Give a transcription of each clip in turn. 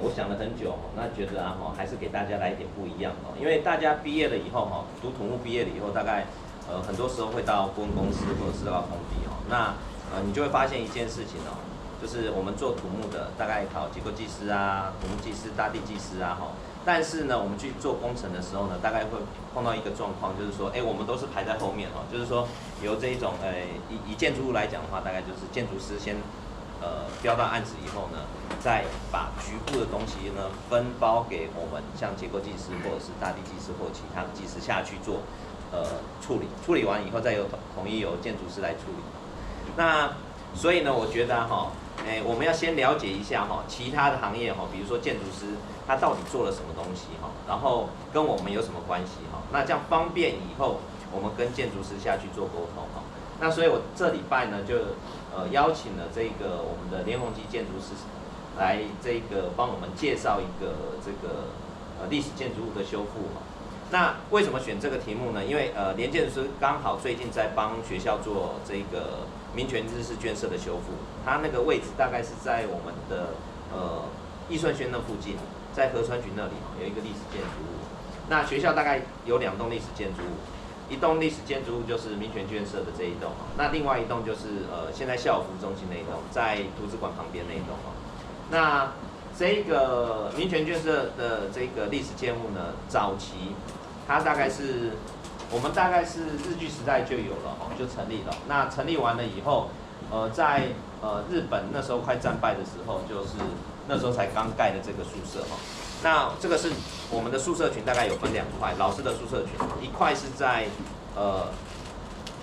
我想了很久，那觉得啊还是给大家来一点不一样哦，因为大家毕业了以后读土木毕业了以后，大概很多时候会到顾问公司或者是到工地哦，那你就会发现一件事情哦，就是我们做土木的大概考结构技师啊、土木技师、大地技师啊但是呢，我们去做工程的时候呢，大概会碰到一个状况，就是说，我们都是排在后面就是说由这一种以建筑物来讲的话，大概就是建筑师先标到案子以后呢，再把局部的东西呢分包给我们像结构技师或者是大地技师或其他的技师下去做处理，处理完以后再统一由建筑师来处理。那所以呢，我觉得我们要先了解一下其他的行业比如说建筑师他到底做了什么东西然后跟我们有什么关系那这样方便以后我们跟建筑师下去做沟通那所以我这礼拜呢就邀请了这个我们的连宏基建筑师来这个帮我们介绍一个这个历史建筑物的修复那为什么选这个题目呢？因为连建筑师刚好最近在帮学校做这个民权日式眷舍的修复，它那个位置大概是在我们的义顺轩那附近，在河川局那里有一个历史建筑物。那学校大概有2栋历史建筑物，一栋历史建筑物就是民权眷舍的这一栋那另外一栋就是现在校友服务中心那一栋，在图书馆旁边那一栋那这个民权眷舍的这个历史建物呢，早期它大概是我们大概是日据时代就有了就成立了。那成立完了以后，在日本那时候快战败的时候，就是那时候才刚盖的这个宿舍那这个是我们的宿舍群，大概有分2块，老师的宿舍群，一块是在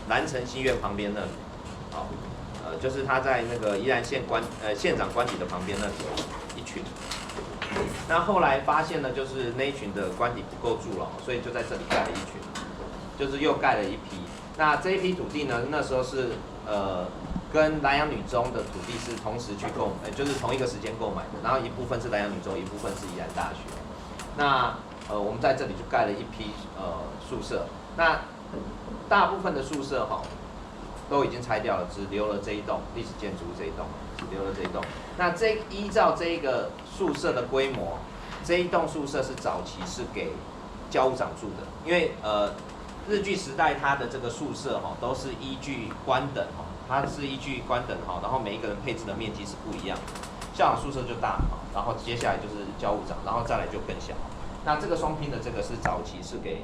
南城新院旁边那里，就是他在那个宜兰县县长官邸的旁边那里有一群。那后来发现呢，就是那一群的官邸不够住了，所以就在这里盖了一群，就是又盖了一批。那这一批土地呢，那时候是跟南洋女中的土地是同时去就是同一个时间购买的，然后一部分是南洋女中，一部分是宜兰大学。那我们在这里就盖了一批宿舍。那大部分的宿舍都已经拆掉了，只留了这一栋历史建筑物这一栋，只留了这一栋。那依照这个宿舍的规模，这一栋宿舍是早期是给教务长住的，因为日据时代它的这个宿舍都是依据官等它是依据官等然后每一个人配置的面积是不一样的。校长宿舍就大然后接下来就是教务长，然后再来就更小。那这个双拼的这个是早期是给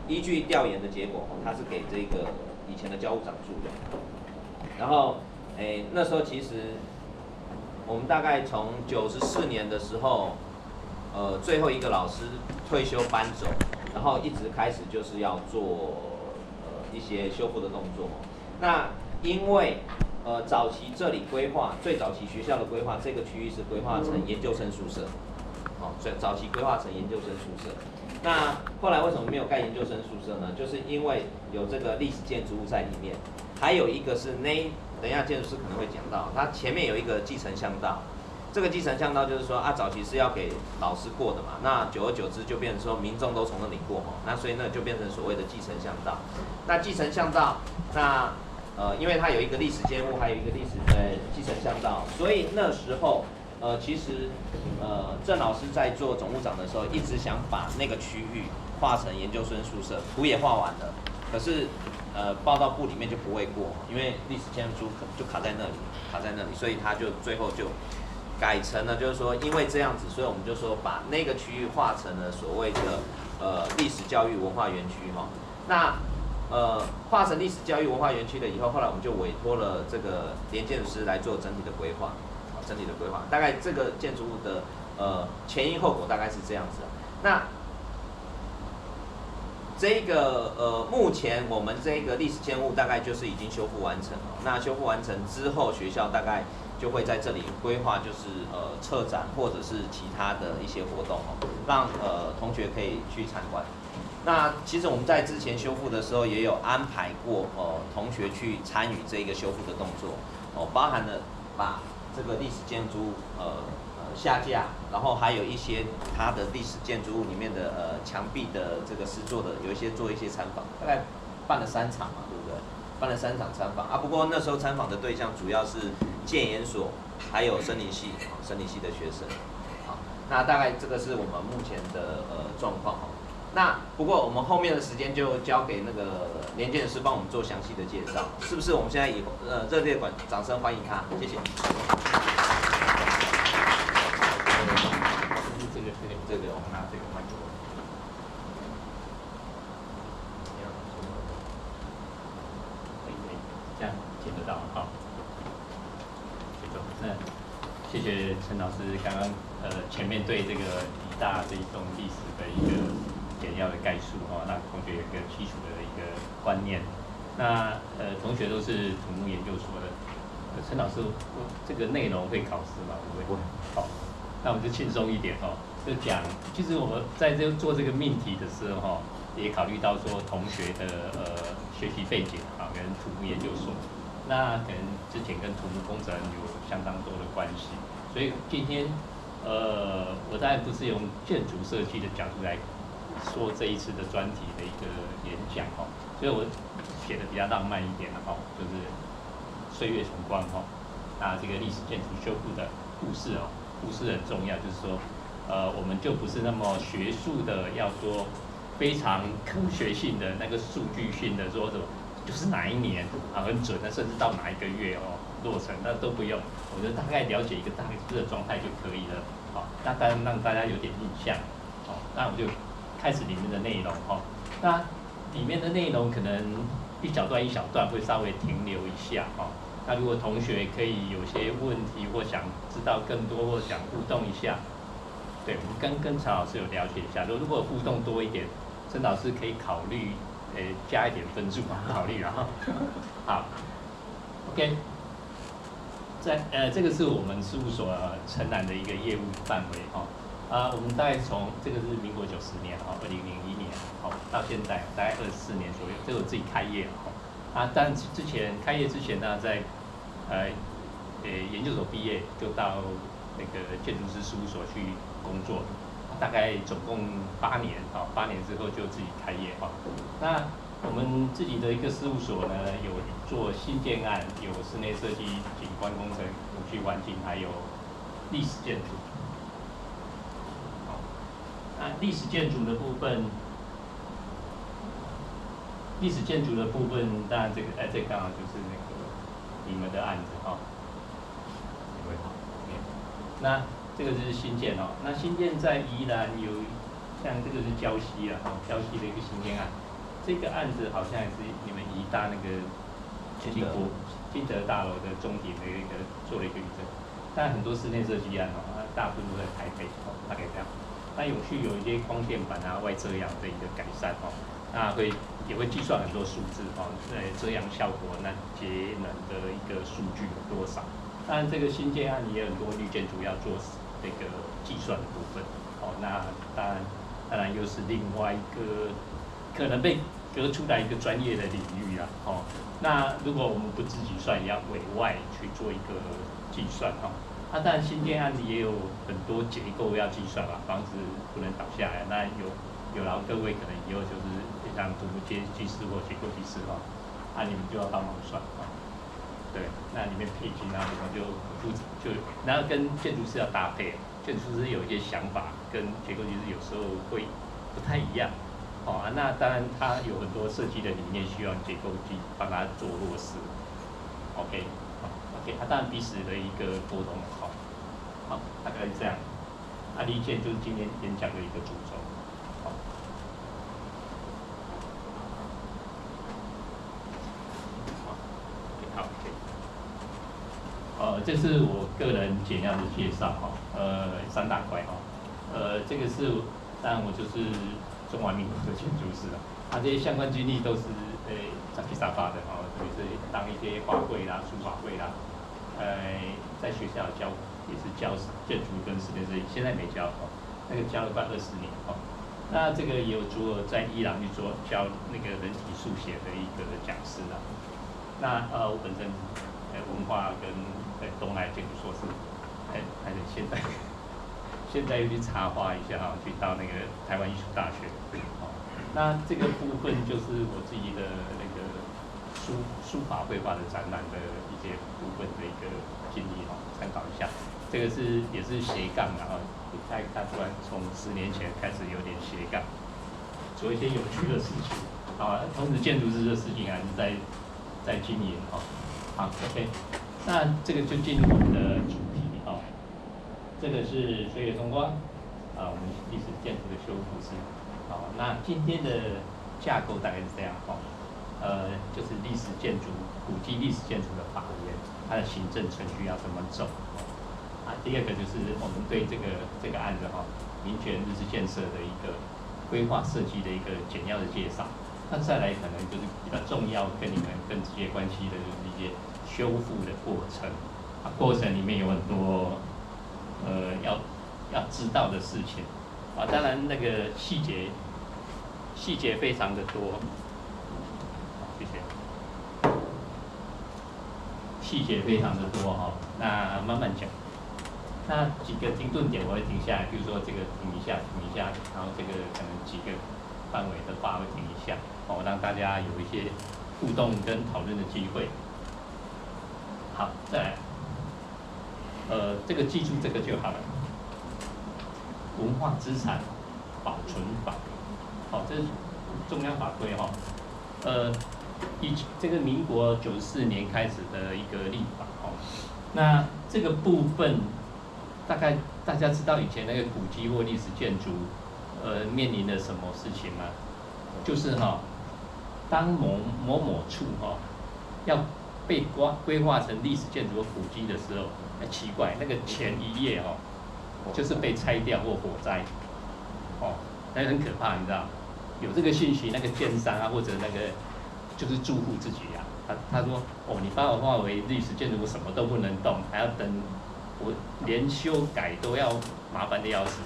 依据调研的结果它是给这个以前的教务长住的。然后那时候其实我们大概从94年的时候，最后一个老师退休搬走，然后一直开始就是要做一些修复的动作。那因为早期这里规划，最早期学校的规划，这个区域是规划成研究生宿舍，最早期规划成研究生宿舍。那后来为什么没有盖研究生宿舍呢？就是因为有这个历史建筑物在里面，还有一个是等一下建筑师可能会讲到，它前面有一个继承巷道。这个继承巷道就是说早期是要给老师过的嘛，那久而久之就变成说民众都从那里过那所以那就变成所谓的继承巷道。那继承巷道，那因为它有一个历史建物，还有一个继承巷道，所以那时候其实郑老师在做总务长的时候，一直想把那个区域划成研究生宿舍，图也画完了，可是报到部里面就不会过，因为历史建筑就卡在那里，所以他就最后就改成了，就是说因为这样子，所以我们就说把那个区域划成了所谓的历史教育文化园区那划成历史教育文化园区了以后，后来我们就委托了这个连建筑师来做整体的规划，大概这个建筑物的前因后果大概是这样子。那这个目前我们这个历史建物大概就是已经修复完成了。那修复完成之后，学校大概就会在这里规划，就是策展或者是其他的一些活动让同学可以去参观。那其实我们在之前修复的时候也有安排过同学去参与这个修复的动作包含了把这个历史建筑物下架，然后还有一些它的历史建筑物里面的墙壁的这个施作的有一些做一些参访，大概办了3场嘛，对不对？办了3场参访不过那时候参访的对象主要是建研所还有生理系的学生那大概这个是我们目前的状况哈。那不过我们后面的时间就交给那个连建师帮我们做详细的介绍，是不是？我们现在以热烈掌声欢迎他，谢谢。这个我们拿这个麦克风。这样听得到好。那谢谢陈老师刚刚前面对这个理大这一栋历史的一个简要的概述哦，让同学有一个基础的一个观念。那同学都是土木研究所的，陈老师，这个内容会考试吗？不会。好，那我们就轻松一点哦，就讲，其实我们在做这个命题的时候哈，也考虑到说同学的学习背景啊，跟土木研究所，那可能之前跟土木工程有相当多的关系，所以今天我当然不是用建筑设计的角度来说这一次的专题的一个演讲哈，所以我写的比较浪漫一点的哈，就是岁月重光哈，那这个历史建筑修复的故事哦，故事很重要，就是说我们就不是那么学术的，要说非常科学性的那个数据性的说什么，就是哪一年啊很准的，甚至到哪一个月哦落成，那都不用，我觉得大概了解一个大致的状态就可以了。好，那当然让大家有点印象。好，那我们就开始里面的内容哈。那里面的内容可能一小段一小段会稍微停留一下哈。那如果同学可以有些问题或想知道更多或想互动一下，对，我们跟陈老师有了解一下。如果互动多一点，陈老师可以考虑加一点分数考虑啊。好 ，OK。这个是我们事务所承揽的一个业务范围哈。我们大概从这个是民国90年哈，2001年好到现在大概24年左右，这个我自己开业哈。但之前开业之前呢，在研究所毕业就到那个建筑师事务所去工作，大概总共8年啊，8年之后就自己开业哈。那我们自己的一个事务所呢，有做新建案，有室内设计、景观工程、无序环境，还有历史建筑。好，那历史建筑的部分，当然这刚好就是那个你们的案子哈。那这个就是新建哦，那新建在宜兰有，像这个是礁溪啊，礁溪的一个新建案。这个案子好像也是你们宜大那个金德大楼的中庭的一个做了一个预证，但很多室内设计案哦，大部分都在台北哦，大概这样。那永续有一些光电板啊、外遮阳的一个改善哦，那也会计算很多数字哦，遮阳效果、那节能的一个数据有多少？当然这个新建案也有很多绿建筑要做这个计算的部分哦，那当然又是另外一个。可能被隔出来一个专业的领域啊，哦，那如果我们不自己算，也要委外去做一个计算哈。当然新建案也有很多结构要计算嘛，房子不能倒下来。那有劳各位可能以后就是像土木技师或结构技师哈，你们就要帮忙算啊。对，那里面配金啊什么就然后跟建筑师要搭配，建筑师有一些想法跟结构技师有时候会不太一样。那当然，它有很多设计的理念需要结构机帮它做落实。OK， 当然彼此的一个沟通，好，大概是这样。理解就是今天演讲的一个主轴。这是我个人简要的介绍哈。3大块哈。这个是，当然我就是。中华民国的建筑师这些相关经历都是杂七杂八的就是当一些画会啦、书法会啦，在学校也是教建筑跟室内设计，现在没教那个教了快20年那这个也有做在伊朗去教那个人体速写的一个讲师啦。那我本身文化跟东海建筑硕士，还是现在又去插画一下去到那个台湾艺术大学。那这个部分就是我自己的那个书法绘画的展览的一些部分的一个经历参考一下。这个也是斜杠啊，他突然从10年前开始有点斜杠，做一些有趣的事情，啊，同时建筑师的事情还是在经营哈。好 ，OK， 那这个就进入我们的主题哈。这个是水野松光啊，我们历史建筑的修复师。好，那今天的架构大概是这样哈。就是历史建筑、古迹历史建筑的法源，它的行政程序要怎么走？啊，第二个就是我们对这个案子哈，民权日式建设的一个规划设计的一个简要的介绍。那再来可能就是比较重要，跟你们更直接关系的就是一些修复的过程。啊，过程里面有很多要知道的事情。啊，当然那个细节非常的多。谢谢。细节非常的多哈，那慢慢讲。那几个停顿点我会停下来，比如说这个停一下，然后这个可能几个范围的话会停一下，哦，让大家有一些互动跟讨论的机会。好，再来，这个记住这个就好了。文化资产保存法，好，这是中央法规哈，这个民国94年开始的一个立法哦，那这个部分大概大家知道以前那个古迹或历史建筑，面临了什么事情吗？就是当某处要被规划成历史建筑和古迹的时候，奇怪，那个前一页就是被拆掉或火灾，那很可怕，你知道？有这个信息，那个建商啊或者那个就是住户自己啊，他说你把我划为历史建筑，我什么都不能动，还要等我连修改都要麻烦的要死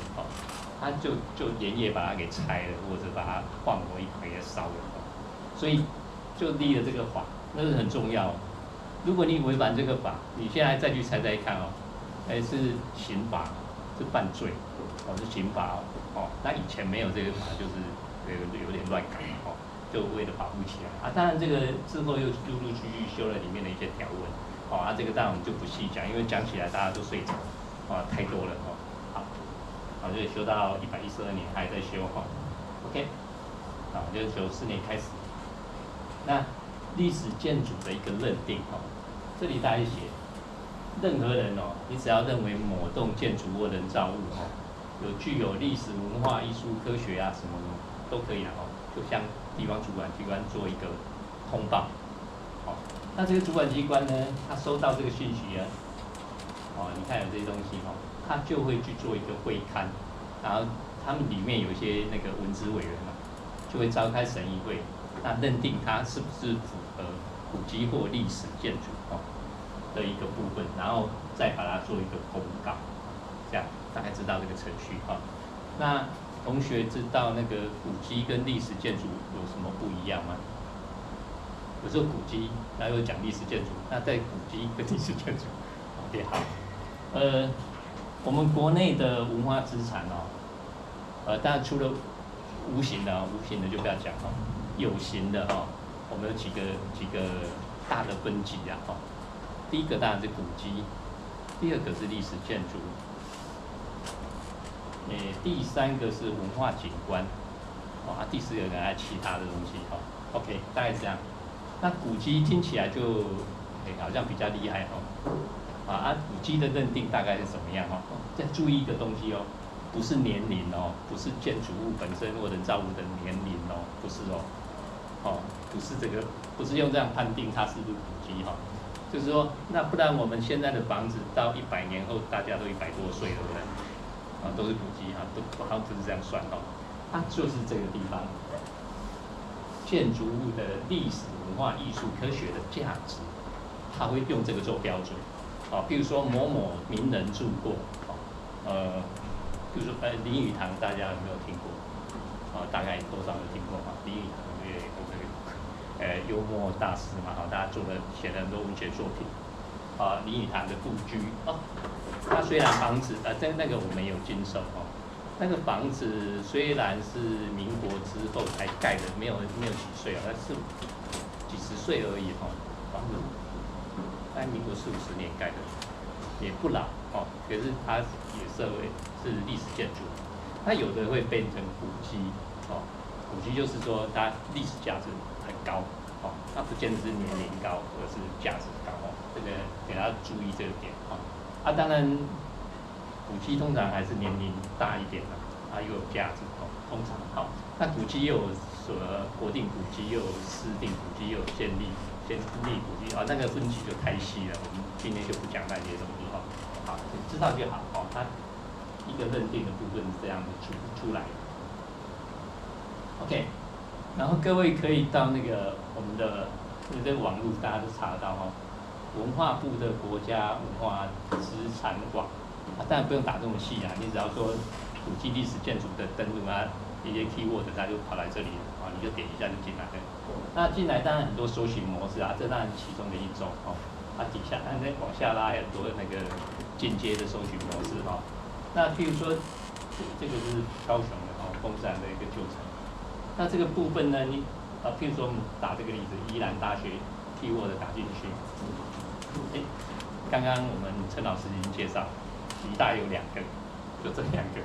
他就连夜把它给拆了，或者把它换我一回烧了所以就立了这个法，那是很重要。如果你违反这个法，你现在再去猜看是刑法，是犯罪是刑法那以前没有这个法，就是有点乱改就为了保护起来当然这个之后又陆陆续续修了里面的一些条文这个当然我们就不细讲，因为讲起来大家都睡着太多了好，就修到112年还在修OK， 就是94年开始。那历史建筑的一个认定这里大家写，任何人你只要认为某栋建筑或人造物具有历史文化、艺术、科学什么都可以就向地方主管机关做一个通报那这个主管机关呢，他收到这个讯息你看有这些东西他就会去做一个会勘，然后他们里面有一些那个文资委员就会召开审议会，那认定它是不是符合古迹或历史建筑的一个部分，然后再把它做一个公告，这样大概知道这个程序那同学知道那个古迹跟历史建筑有什么不一样吗？有时候古迹，然后又讲历史建筑，那在古迹跟历史建筑，OK 好，我们国内的文化资产当然除了无形的就不要讲有形的我们有几个大的分级第一个当然是古迹，第二个是历史建筑，第三个是文化景观，第四个可能其他的东西OK 大概是这样。那古迹听起来就好像比较厉害古迹的认定大概是怎么样再注意一个东西不是年龄不是建筑物本身或人造物的年龄不是不是这个，不是用这样判定它是不是古迹就是说，那不然我们现在的房子到100年后，大家都100多岁了，对不对？都是古迹好像不是这样算它就是这个地方建筑物的历史文化、艺术、科学的价值，他会用这个做标准比如说某某名人住过比如说林语堂，大家有没有听过大概多少有听过林语堂幽默大师嘛大家写了很多文学作品林语堂的故居他虽然房子但那个我们有经手那个房子虽然是民国之后才盖的，没有几岁但是几十岁而已房子大概民国40-50年盖的，也不老哦，可是它也设为是历史建筑。它有的会变成古迹，哦，古迹就是说它历史价值很高，哦，它不见得是年龄高，而是价值高，哦，这个给大家注意这个点，哦，当然，古迹通常还是年龄大一点的，它又有价值，哦，通常，好，那古迹又有国定古迹，又有私定古迹，又有县立古迹，啊，那个分级就太细了，我们今天就不讲那些东西，哈，好，知道就好，哦，它一个认定的部分是这样子出来的 ，OK， 然后各位可以到那个我们的这个网络大家都查得到，哈，文化部的国家文化资产网。当然不用打这么细啊，你只要说古迹历史建筑的登录啊，一些 keyword 它就跑来这里了啊，你就点一下就进来了。那进来当然很多搜寻模式啊，这当然是其中的一种哦。底下再往下拉很多那个进阶的搜寻模式哈。那譬如说这个是高雄的哦，凤山的一个旧城。那这个部分呢，你譬如说我们打这个例子，宜兰大学 keyword 打进去，刚刚我们陈老师已经介绍。宜大有2个，就这2个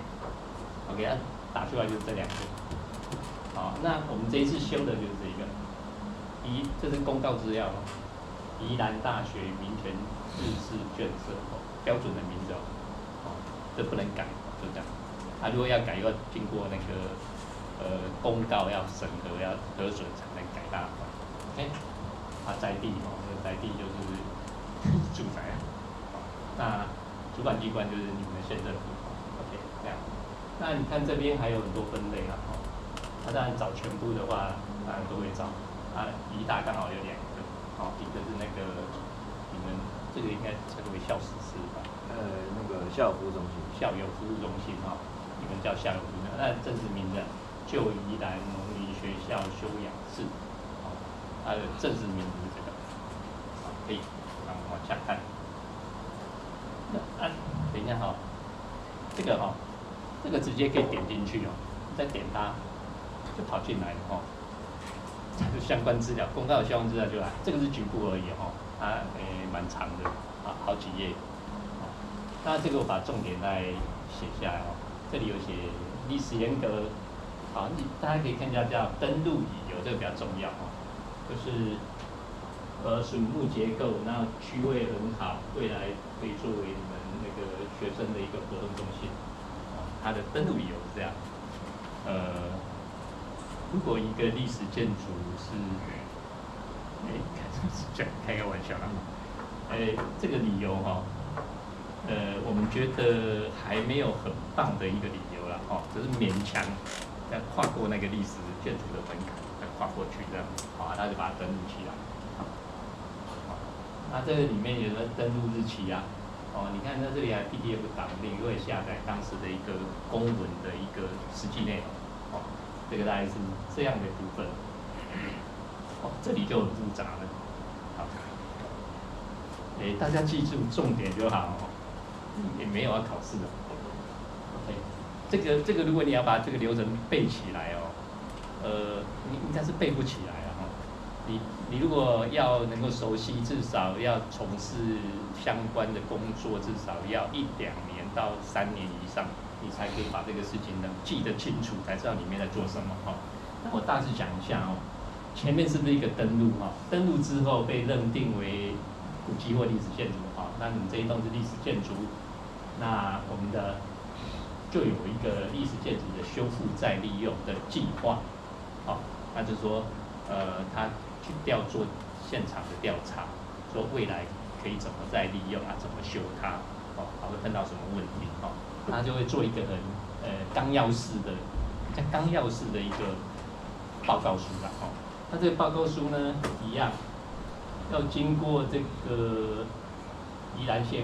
，OK， 打出来就是这2个。好，那我们这一次修的就是这个，这是公告资料哦，宜兰大学民权日式卷舍哦，标准的名字哦，这不能改，就这样。如果要改，又要经过那个公告要审核，要核准才能改大款。OK， 在地哦，这个在地就是住宅啊，那。主管机关就是你们的县政府 ，OK， 这样。那你看这边还有很多分类啊，哦，当然找全部的话，当然都会找。宜大刚好有2个，哦，一个是那个你们这个应该称为校史司吧？那个校友服务中心。校友服务中心哈，你们叫校友服务，那正式名字旧宜兰农林学校修养室，哦，它的正式名字是这个，好，可以，往下看。等一下哈，这个哈，这个直接可以点进去哦，再点它就跑进来了哈，它的相关资料，公告的相关资料就来，这个是局部而已哈，它蛮长的，好几页，那这个我把重点再写下来哦，这里有写历史沿革，好，大家可以看一下叫登录理由，这个比较重要哦，就是水木结构，那区位很好，未来可以作为你们那个学生的一个活动中心。它的登录理由是这样，如果一个历史建筑是，开个玩笑啦，这个理由哈，我们觉得还没有很棒的一个理由啦，哦，只是勉强要跨过那个历史建筑的门槛，要跨过去这样，好，那就把它登录起来。那这个里面有个登录日期啊，哦，你看在这里还 PDF 档，你会下载当时的一个公文的一个实际内容，哦，这个大概是这样的部分，哦，这里就很复杂了，好，大家记住重点就好，哦，也没有要考试的 ，OK， 这个如果你要把这个流程背起来哦，你应该是背不起来啊，哈，你如果要能够熟悉，至少要从事相关的工作，至少要1、2年到3年以上，你才可以把这个事情能记得清楚，才知道里面在做什么哈。那我大致讲一下哦，前面是不是一个登录哈？登录之后被认定为古迹或历史建筑哈，那你这一栋是历史建筑，那我们的就有一个历史建筑的修复再利用的计划，好，那就是说他去做现场的调查，说未来可以怎么再利用啊，怎么修它，哦，还会碰到什么问题，哦，他就会做一个很纲要式的一个报告书啦，哦，那这个报告书呢，一样要经过这个宜兰县，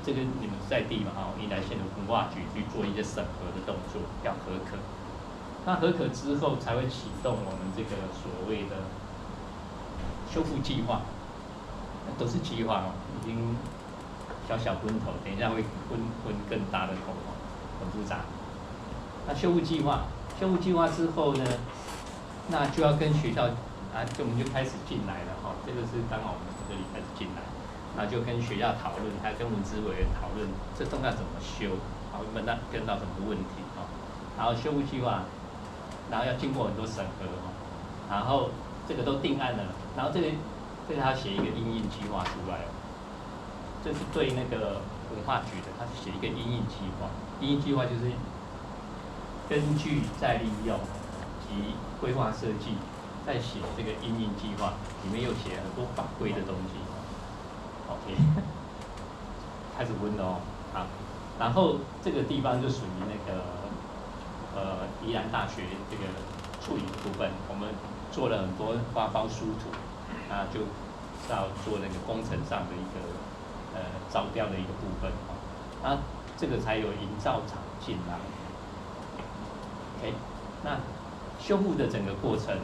这个你们在地嘛，哦，宜兰县的文化局去做一些审核的动作，要核可。那核可之后才会启动我们这个所谓的修复计划，都是计划哦，已经小昏头，等一下会昏更大的头哦，很复杂。那修复计划之后呢，那就要跟学校就我们就开始进来了哈，这个是刚好我们从这里开始进来。然后就跟学校讨论，还跟文资委员讨论这栋要怎么修，然后跟到什么问题哦，然后修复计划，然后要经过很多审核哦，然后这个都定案了，然后这个他写一个因应计划出来哦，这是对那个文化局的，他是写一个因应计划，因应计划就是根据再利用及规划设计，再写这个因应计划，里面又写很多法规的东西。OK， 开始温了哦，好，然后这个地方就属于那个宜兰大学这个处理的部分，我们做了很多发包书图，那就是要做那个工程上的一个招标的一个部分哦，那这个才有营造厂进来。OK， 那修复的整个过程，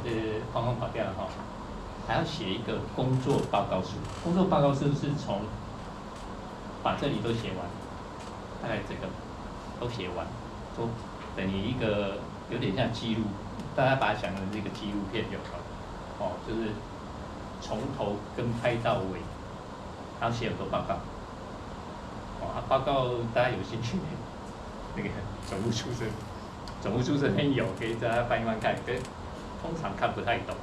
这框框跑掉了哈，还要写一个工作报告书。工作报告书是从把这里都写完，大概这个都写完，都等于一个有点像记录，大家把它想成是一个纪录片就好了。哦，就是从头跟拍到尾，然后写很多报告。哦，报告大家有兴趣，那个总务出身那边有，可以大家翻一翻看，可是通常看不太懂，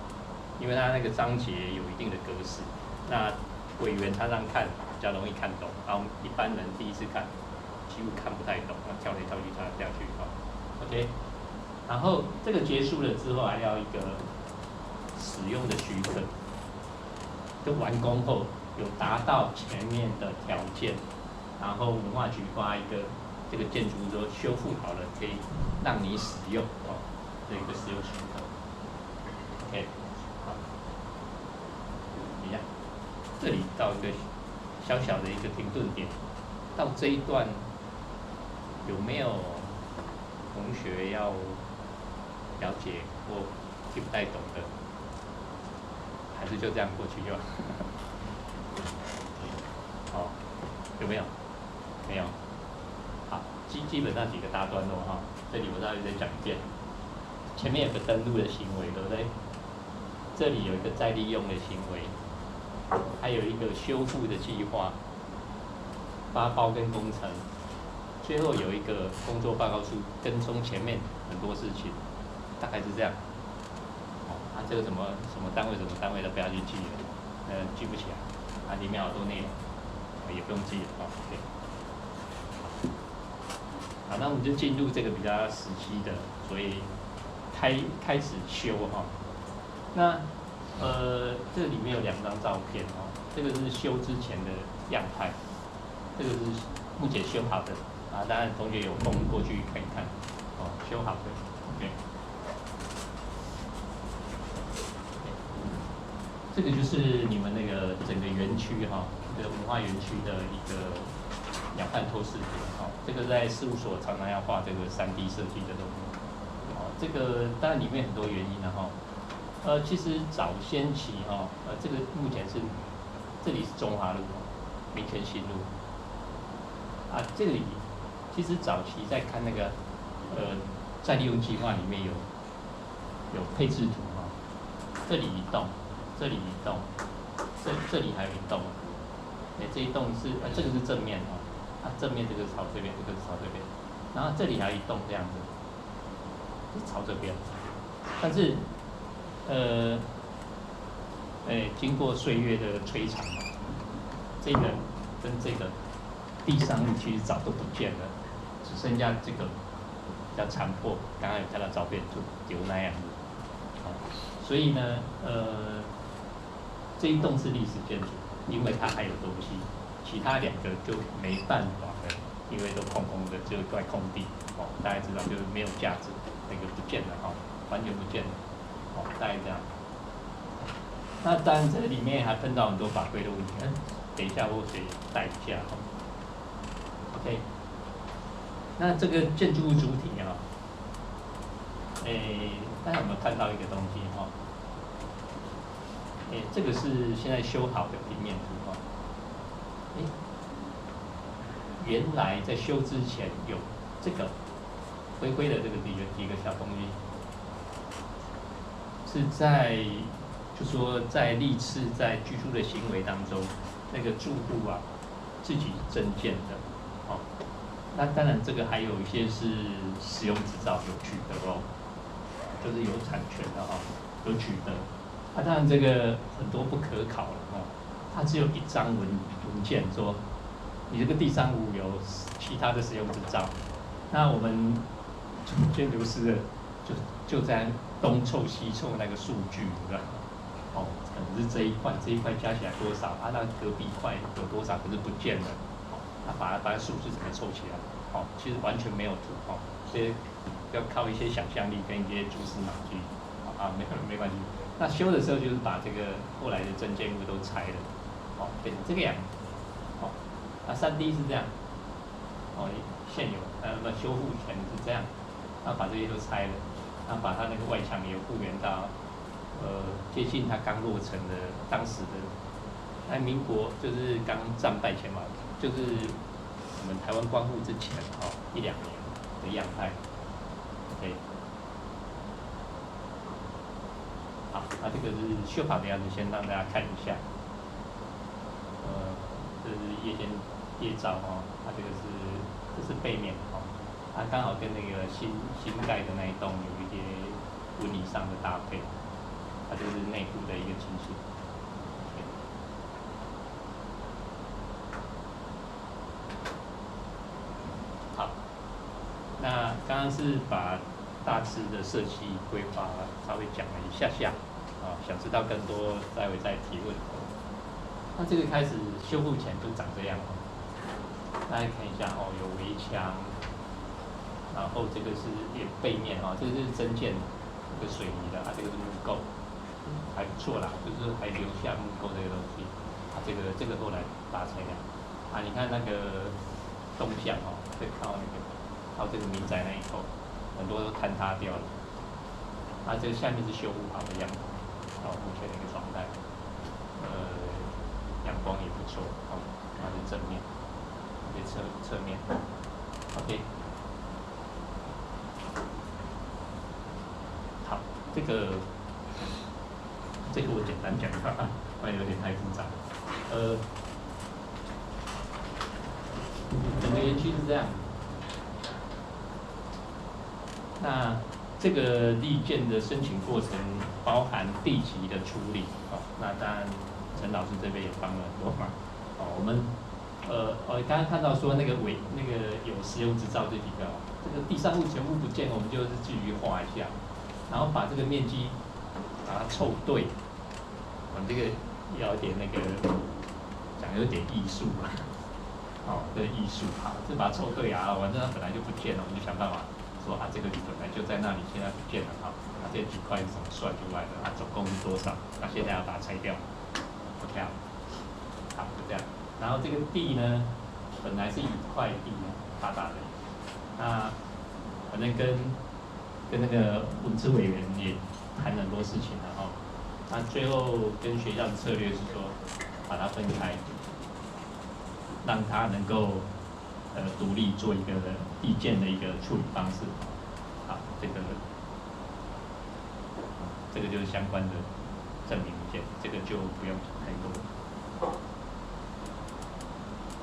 因为它那个章节有一定的格式。那委员他让看比较容易看懂，然后一般人第一次看几乎看不太懂，那跳来跳去哦。OK， 然后这个结束了之后，还要一个使用的许可，就完工后有达到前面的条件，然后文化局发一个这个建筑物说修复好了，可以让你使用哦，这一个使用许可。OK， 好，一样，这里到一个小小的一个停顿点，到这一段有没有同学要了解或听不太懂的？还是就这样过去就好？哦，有没有？没有。好，基本上几个大段落哈，这里我稍微再讲一遍。前面有个登录的行为，对不对？这里有一个再利用的行为，还有一个修复的计划，发包跟工程，最后有一个工作报告书，跟踪前面很多事情，大概是这样。这个什么单位都不要去记了，记不起来，里面好多内容，也不用记了哦。OK， 好，那我们就进入这个比较实际的，所以开始修哈。那这里面有2张照片哦，这个是修之前的样态，这个是目前修好的啊，当然同学有空过去看一看哦，修好的 ，OK。这个就是你们那个整个园区哈，这个文化园区的一个两岸透视图哈。这个在事务所常常要画这个3D 设计的东西。哦，这个当然里面很多原因了哈。其实早先期哈，这个目前是这里是中华路，民权西路。啊，这里其实早期在看那个再利用计划里面有配置图哈，这里一栋。这里一栋，这里还有一栋，这一栋是这个是正面哦，正面这个朝这边，这个是朝这边，然后这里还有一栋这样子，是朝这边，但是经过岁月的摧残，这个跟这个地上其实早都不见了，只剩下这个比较残破，刚刚有看到照片就丢那样子，所以呢这一栋是历史建筑，因为它还有东西，其他2个就没办法了，因为都空空的，只有一块空地，哦，大家知道就是没有价值，那个不见了哈，完全不见了，哦，大概这样。那当然这里面还碰到很多法规的问题，等一下我可以带一下。OK， 那这个建筑物主体啊，大家有没有看到一个东西哈？这个是现在修好的平面图哦。原来在修之前有这个灰灰的这个几个小东西，是在就说在历次在居住的行为当中，那个住户啊自己增建的，哦，那当然这个还有一些是使用执照有取得哦，就是有产权的哦，有取得。当然这个很多不可考了哦，它只有一张文件说，你这个地上物有其他的使用执照，那我们建筑师的就在东凑西凑那个数据，对吧？哦，可能是这一块加起来多少啊？那隔壁块有多少？可是不见了，哦，那把数字怎么凑起来？哦，其实完全没有图哦，所以要靠一些想象力跟一些蛛丝马迹没关系。那修的时候就是把这个后来的增建物都拆了，哦，变成这个样子，哦，那3D 是这样，哦，现有修复前是这样，那把这些都拆了，那把它那个外墙也复原到接近它刚落成的当时的，民国就是刚战败前嘛，就是我们台湾光复之前1-2年的样态 ，OK。好，那这个是修好的样子，先让大家看一下。这是夜照哦，它这是背面哦，它刚好跟那个新盖的那一栋有一些纹理上的搭配，它这是内部的一个情形。好，那刚刚是把大致的设计规划稍微讲了一下，想知道更多，待会再提问。那这个开始修复前就长这样哦，大家看一下哦，有围墙，然后这个是背面哦，这个是增建这个水泥的这个是木构，还不错啦，就是还留下木构这个东西。这个后来把它拆掉。你看那个东向哦，会靠这个民宅那一头。很多都坍塌掉了，这个下面是修复好的样子，目前的一个状态，阳光也不错，它是正面，侧面 ，OK， 好，这个我简单讲一下，不然有点太复杂，整个园区是这样。那这个立建的申请过程包含地籍的处理，那当然陈老师这边也帮了很多忙，我们刚刚看到说那个有使用执照这几个，这个地上物全部不见，我们就是继续画一下，然后把这个面积把它凑对，我们这个要有点那个讲有点艺术嘛，这个艺术就把它凑对反正它本来就不见了，我们就想办法。说这个本来就在那里，现在不见了这几块是怎么算出来的？总共是多少？那现在要把它拆掉 ，OK 好，就这样。然后这个地呢，本来是一块地大的，那反正跟那个文资委员也谈了很多事情了那最后跟学校的策略是说，把它分开，让它能够。独立做一个地建的一个处理方式，这个就是相关的证明文件，这个就不用太多。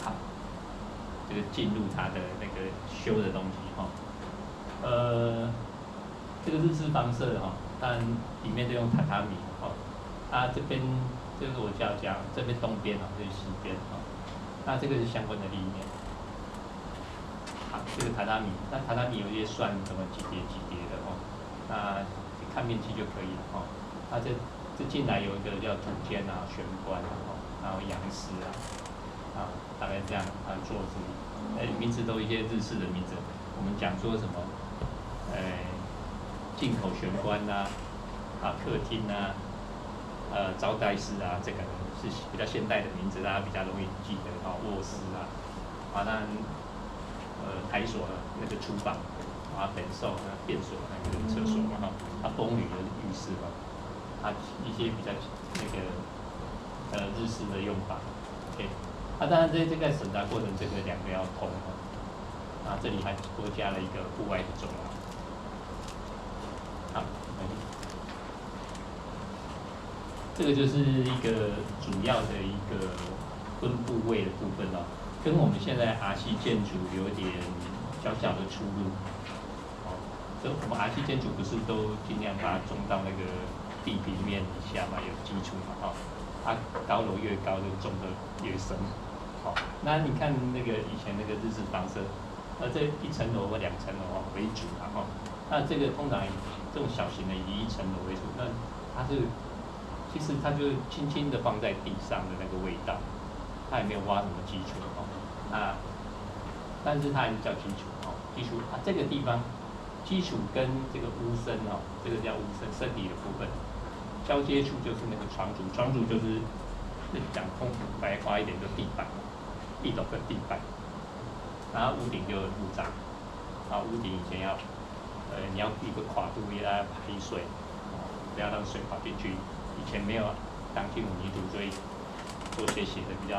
好，这个进入它的那个修的东西这个日式房舍但里面都用榻榻米这边就是我讲这边东边这是西边那这个是相关的立面。这个榻榻米，那榻榻米有一些算什么几叠的那看面积就可以了这进来有一个叫主间玄关然后洋室大概这样桌子，名字都一些日式的名字，我们讲说什么，进口玄关客厅招待室这个是比较现代的名字，大家比较容易记得卧室当然。台所那个厨房本寿便所那个厕所风雨的浴室一些比较那个日式的用法 ，OK， 当然这个审查过程这个2个要通这里还多加了一个户外的走廊，这个就是一个主要的一个墩部位的部分哦，跟我们现在 RC 建筑有点小小的出入。哦，所以我们 RC 建筑不是都尽量把它种到那个地平面以下嘛，有基础嘛，哈、哦，它高楼越高就种得越深。好、那你看那个以前那个日式房舍，这1层楼或2层楼为主嘛，哈、哦，那这个通常这种小型的以1层楼为主，那它是其实它就轻轻的放在地上的那个味道，它也没有挖什么基础哦，那但是它还是叫基础哦，基础啊这个地方基础跟这个屋身哦，这个叫屋身身体的部分，交接处就是那个床组，床组就是讲空白话一点就地板。1楼的地板，然后屋顶就有木栅，然后屋顶以前要，你要一个跨度要排水，不要让水跑进去。以前没有钢筋混凝土，所以做些写的比较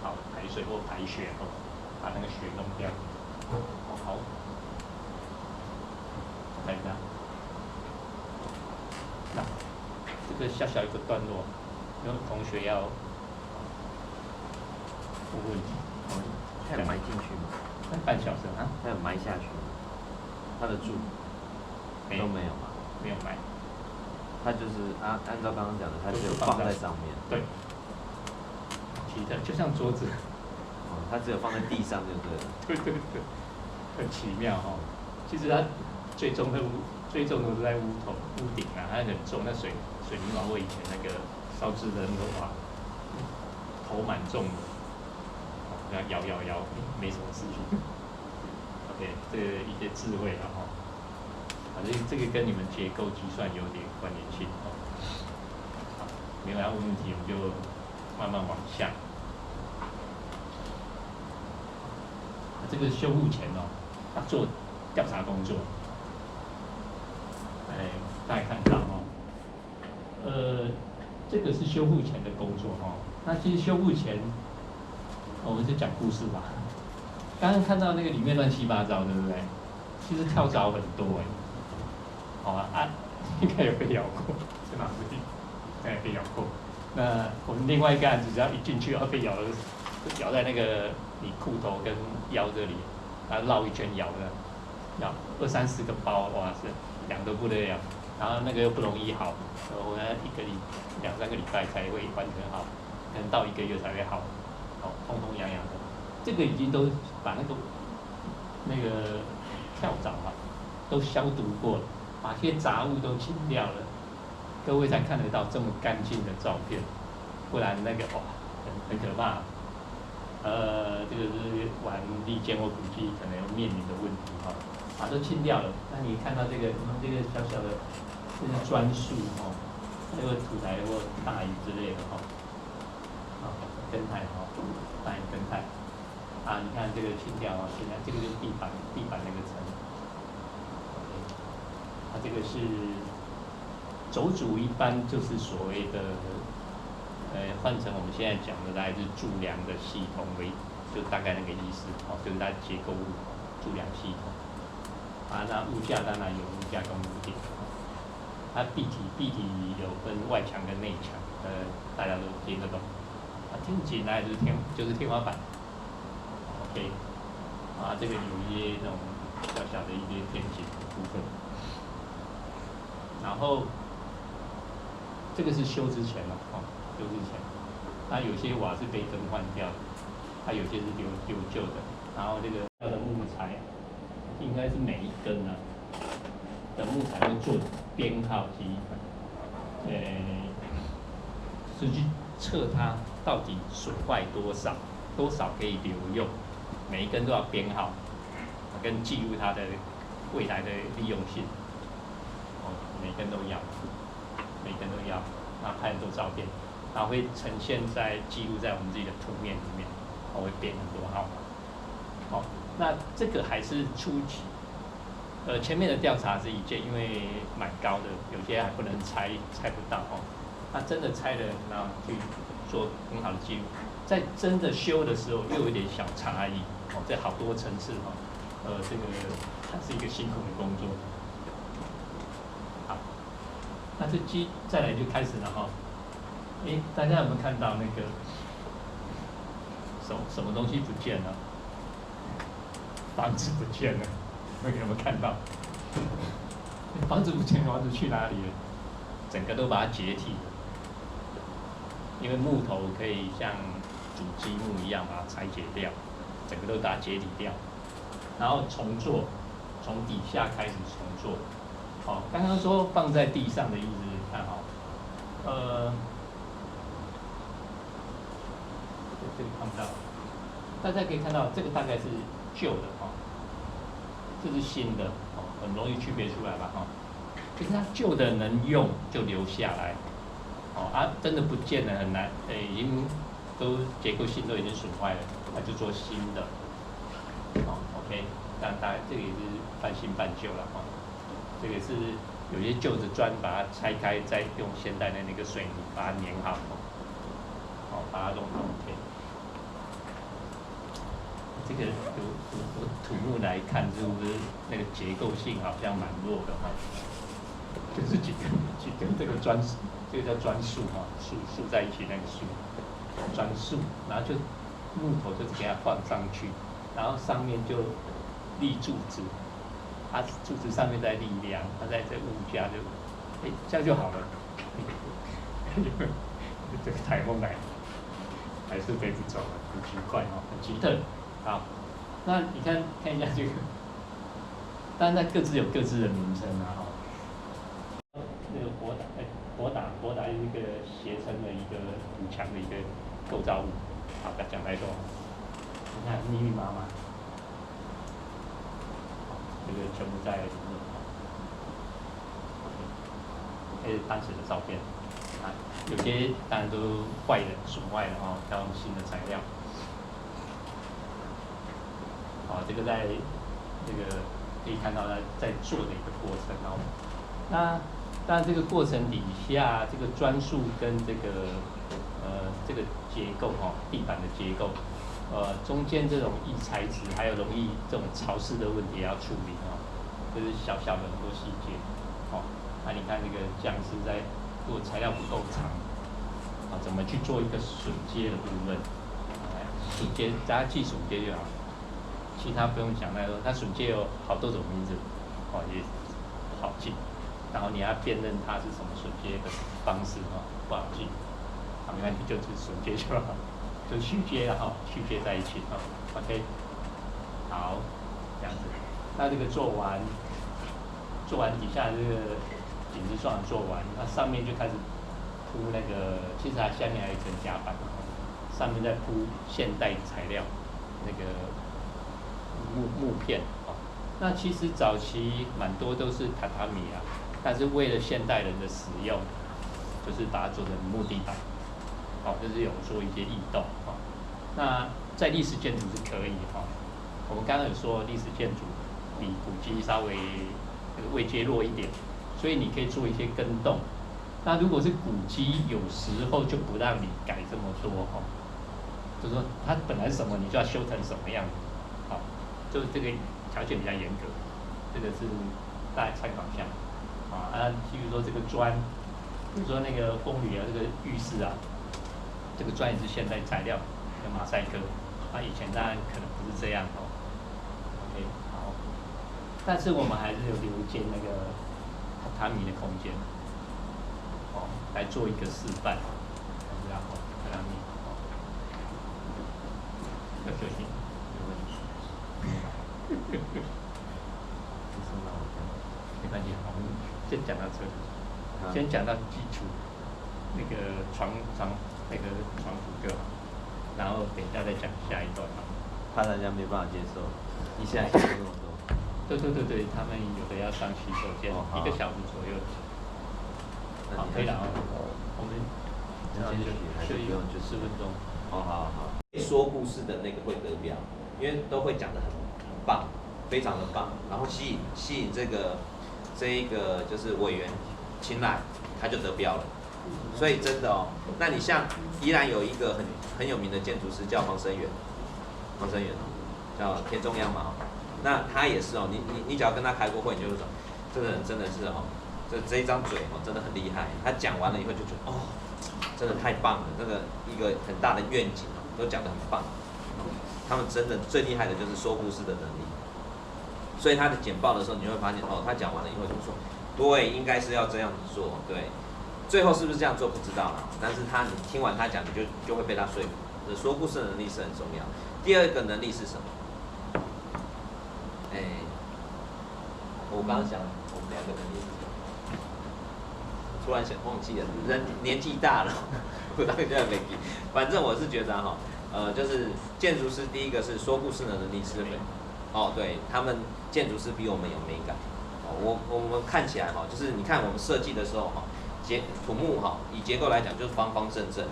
好排水或排血哦，把那个血弄掉。好，看一下，那这个小小一个段落，有同学要问问题。它有埋进去吗？那半小时啊？它有埋下去吗？它的柱都没有嘛？没有埋。它就是按照刚刚讲的，它只有放在上面。对。其实就像桌子。哦，它只有放在地上就对了。对对对，很奇妙哦。其实它最重的都是在屋顶啊，它很重。那水泥瓦我以前那个烧制的那个瓦，头蛮重的。这样摇，没什么事情。OK， 这个一些智慧了哈。反正这个跟你们结构计算有点关联性哦。好，没有要问问题，我们就慢慢往下。这个修复前哦，要做调查工作。大家看到哦，这个是修复前的工作哦。那其实修复前。我们是讲故事吧。刚刚看到那个里面乱七八糟，对不对？其实跳蚤很多哎。好啊，应该有被咬过，陈老师应该有被咬过。那我们另外一个案子，只要一进去要被咬了，咬在那个你裤头跟腰这里，它绕一圈咬的，咬2、3、4个包，哇是痒得不得了。然后那个又不容易好，我们2、3个礼拜才会完全好，可能到1个月才会好。哦，痛痛痒痒的，这个已经都把那个跳蚤啊都消毒过了，把这些杂物都清掉了，各位才看得到这么干净的照片，不然那个哇很可怕。这个是玩历建或古迹可能要面临的问题哈，把都清掉了。那你看到这个小小的这是砖树哦，还有土台或大鱼之类的哈。跟台哈，大跟台啊，你看这个清掉啊，现在这个就是地板那个层。它这个是轴组，一般就是所谓的，换成我们现在讲的大概是柱梁的系统为，就大概那个意思哦，就是它结构物柱梁系统。啊，那物架当然有物架跟屋顶，它壁体有分外墙跟内墙，大家都听得懂。听起来就是天花板 ，OK， 啊，这个有一些那种小小的一些天井的部分，然后这个是修之前了，哦，修之前，那有些瓦是被更换掉的，它有些是丢旧的，然后这个的木材应该是每一根呢的木材会做编号机，实际测它到底损坏多少可以留用，每一根都要编号，跟记录它的未来的利用性。哦，每根都要，然后拍很多照片，然后会呈现记录在我们自己的图面里面，我会编很多号码。好，那这个还是初期。前面的调查是一件，因为蛮高的，有些还不能猜不到哦。那真的拆了，然后去做很好的记录。在真的修的时候，又有一点小差异哦，这好多层次哦。这个它是一个辛苦的工作。好，那这再来就开始了哈。大家有没有看到那个什么东西不见了？房子不见了，有没有看到？房子不见，房子去哪里了？整个都把它解体了，因为木头可以像主积木一样把它拆解掉，整个都把它解体掉，然后重做，从底下开始重做。好，刚刚说放在地上的意思，看好，这里看不到，大家可以看到这个大概是旧的哈，这是新的哦，很容易区别出来吧哈。就是它旧的能用就留下来，哦真的不见了很难，已经都结构性都已经损坏了，那就做新的，OK， 但大概这个也是半新半旧了哈，这个是有些旧的砖把它拆开，再用现代的那个水泥把它粘好，把它弄好 OK。这个有土木来看，是不是那个结构性好像蛮弱的哈？就是几根这个砖，这个叫砖树哈，竖在一起那个树，砖树，然后就木头就给它放上去，然后上面就立柱子，它柱子上面再立梁，它在这物架就，这样就好了。这个台风来，还是飞不走了，很奇怪哦，很奇特。好，那你看一下这个，当然它各自有各自的名称啊哈。那个博打是一个斜撑的一个补强的一个构造物，好，不要讲太多。你看密密麻麻，这个全部在里面。这是当时的照片，啊，有些当然都坏了、损坏了哦，要用新的材料。这个在这个可以看到他在做的一个过程哦。那当然这个过程底下，这个砖树跟这个结构地板的结构，中间这种易材质还有容易这种潮湿的问题也要处理这是小的很多细节那你看这个匠师在如果材料不够长怎么去做一个榫接的部分？榫接大家记榫接就好。其他不用讲太多，它榫接有好多种名字，也好记。然后你要辨认它是什么榫接的方式不好记。没关系，就榫接就好，就续接续接在一起OK， 好，这样子。那这个做完底下这个顶子状做完，那上面就开始铺那个，其实它下面还有一层夹板，上面再铺现代材料那个。木片那其实早期蛮多都是榻榻米但是为了现代人的使用，就是把它做成木地板，就是有做一些异动那在历史建筑是可以我们刚刚有说历史建筑比古迹稍微位阶弱一点，所以你可以做一些更动。那如果是古迹，有时候就不让你改这么多就是说它本来是什么，你就要修成什么样子。就是这个条件比较严格，这个是大家参考一下譬如说这个砖，比如说那个风吕这个浴室这个砖也是现代材料，有马赛克以前当然可能不是这样OK， 好，但是我们还是有留一间那个榻榻米的空间来做一个示范，然后榻榻米要小心。没关系，我们先讲到这里，先讲到基础，那个床铺就好，然后等一下再讲下一段怕大家没办法接受，一下讲这么多。对，他们有的要上洗手间，1个小时左右。好，可以了我们就10分钟。好。说故事的那个会得标，因为都会讲得很棒，非常的棒，然后吸引这一个就是委员青睐，他就得标了。所以真的那你像宜兰有一个很有名的建筑师叫黄生远叫田中央嘛那他也是你只要跟他开过会，你就会说，这个人真的是这一张嘴真的很厉害。他讲完了以后就觉得真的太棒了，那个一个很大的愿景哦，都讲得很棒。他们真的最厉害的就是说故事的能力。所以他的简报的时候，你会发现哦，他讲完了以后就说，对，应该是要这样子做，对。最后是不是这样做不知道啦，但是你听完他讲，你就会被他说服。说故事的能力是很重要。第二个能力是什么？我刚刚想我们两个能力是什么？突然想忘记了，人年纪大了，我当下没记。反正我是觉得哈，就是建筑师第一个是说故事的能力是哦，对他们建筑师比我们有美感。哦，我们看起来哈，就是你看我们设计的时候哈，土木哈，以结构来讲就是方方正正，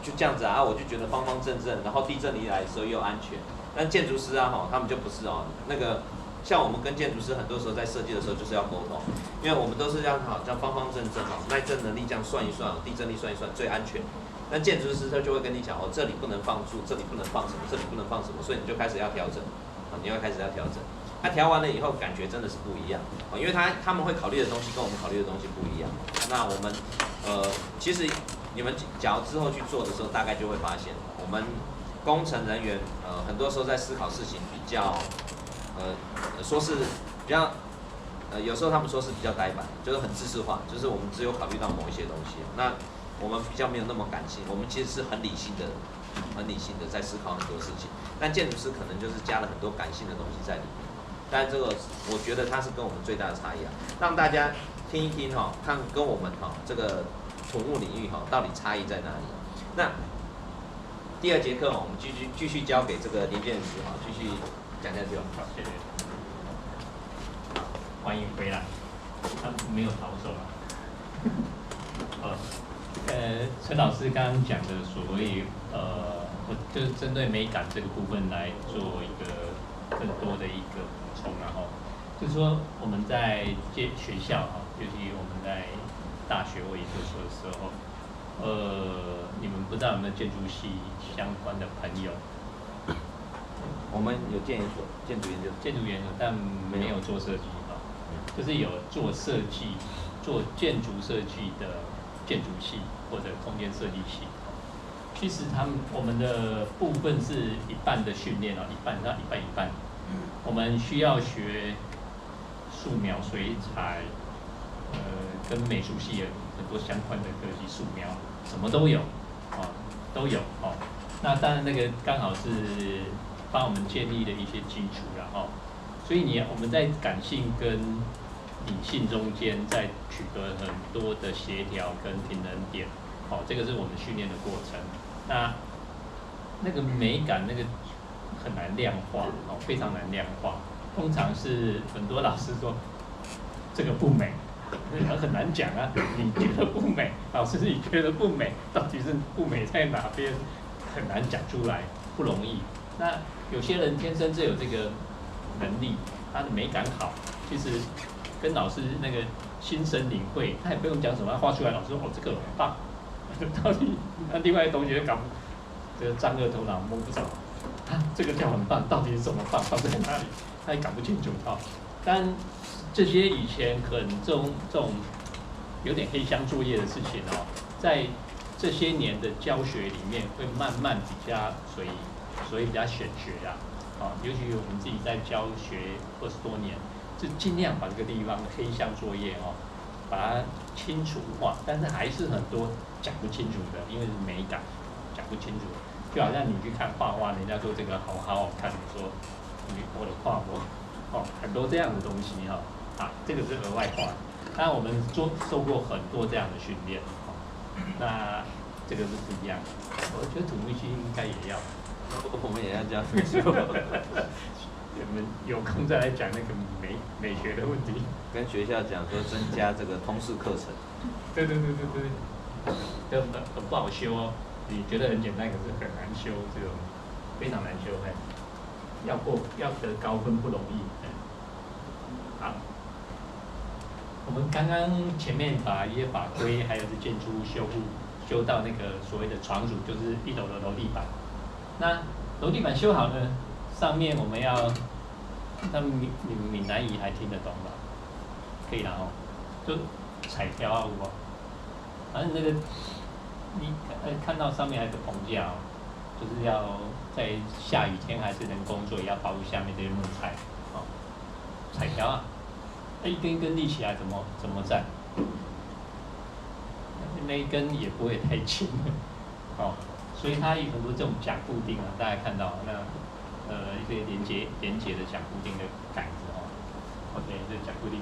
就这样子啊，我就觉得方方正正，然后地震一来的时候又安全。但建筑师啊哈，他们就不是哦，那个像我们跟建筑师很多时候在设计的时候就是要沟通，因为我们都是这样好，这样方方正正哦，耐震能力这样算一算，地震力算一算最安全。但建筑师他就会跟你讲哦，这里不能放树，这里不能放什么，这里不能放什么，所以你就开始要调整，你要开始要调整。他调完了以后，感觉真的是不一样，因为他们会考虑的东西跟我们考虑的东西不一样。那我们其实你们假如之后去做的时候，大概就会发现，我们工程人员很多时候在思考事情比较说是比较有时候他们说是比较呆板，就是很知识化，就是我们只有考虑到某一些东西。那我们比较没有那么感性，我们其实是很理性的在思考很多事情。但建筑师可能就是加了很多感性的东西在里面。但这个我觉得它是跟我们最大的差异啊，让大家听一听哈，看跟我们这个土木领域到底差异在哪里。那第二节课我们继续交给这个林建师继续讲下去。好，谢谢。欢迎回来。他没有逃走了。陈老师刚刚讲的所谓我就是针对美感这个部分来做一个更多的一个补充，然后就是说我们在学校尤其我们在大学或研究所的时候，你们不知道有没有建筑系相关的朋友？我们有建筑研究，但没有做设计就是有做设计、做建筑设计的建筑系或者空间设计系。其实我们的部分是一半的训练一半。我们需要学素描、水彩，跟美术系有很多相关的科技，素描什么都有，都有那当然那个刚好是帮我们建立了一些基础了所以我们在感性跟理性中间在取得很多的协调跟平衡点，这个是我们训练的过程。那个美感那个很难量化，非常难量化。通常是很多老师说这个不美，很难讲啊。你觉得不美，老师你觉得不美，到底是不美在哪边，很难讲出来，不容易。那有些人天生就有这个能力，他的美感好，其实跟老师那个心生领会，他也不用讲什么，他画出来，老师说这个很棒。到底那另外一个同学这个丈二头脑摸不着，这个叫很棒，到底是怎么棒，放在哪里，他也搞不清楚但这些以前可能这种有点黑箱作业的事情在这些年的教学里面会慢慢比较所以比较显学尤其我们自己在教学20多年，就尽量把这个地方黑箱作业把它清楚化，但是还是很多讲不清楚的，因为是美感讲不清楚。就好像你去看画画，人家说这个好看，你说我的画很多这样的东西这个是额外话。当然我们受过很多这样的训练那这个是不一样的。我觉得土木系应该也要，我们也要这样我们有空再来讲那个美学的问题。跟学校讲说增加这个通识课程。对，这很不好修你觉得很简单，可是很难修，这种非常难修要得高分不容易好，我们刚刚前面把一些法规还有是建筑物修到那个所谓的床组，就是1楼的楼地板。那楼地板修好呢，上面我们要，你们闽南语还听得懂吧？可以啦就彩条反正那个你看到上面还有个棚架哦，就是要在下雨天还是能工作，也要保护下面这些木材哦。彩条啊，一根一根立起来怎么站？那一根也不会太轻哦，所以它有很多这种假固定啊，大家看到那一些连接的假固定的杆子哦。OK， 这假固定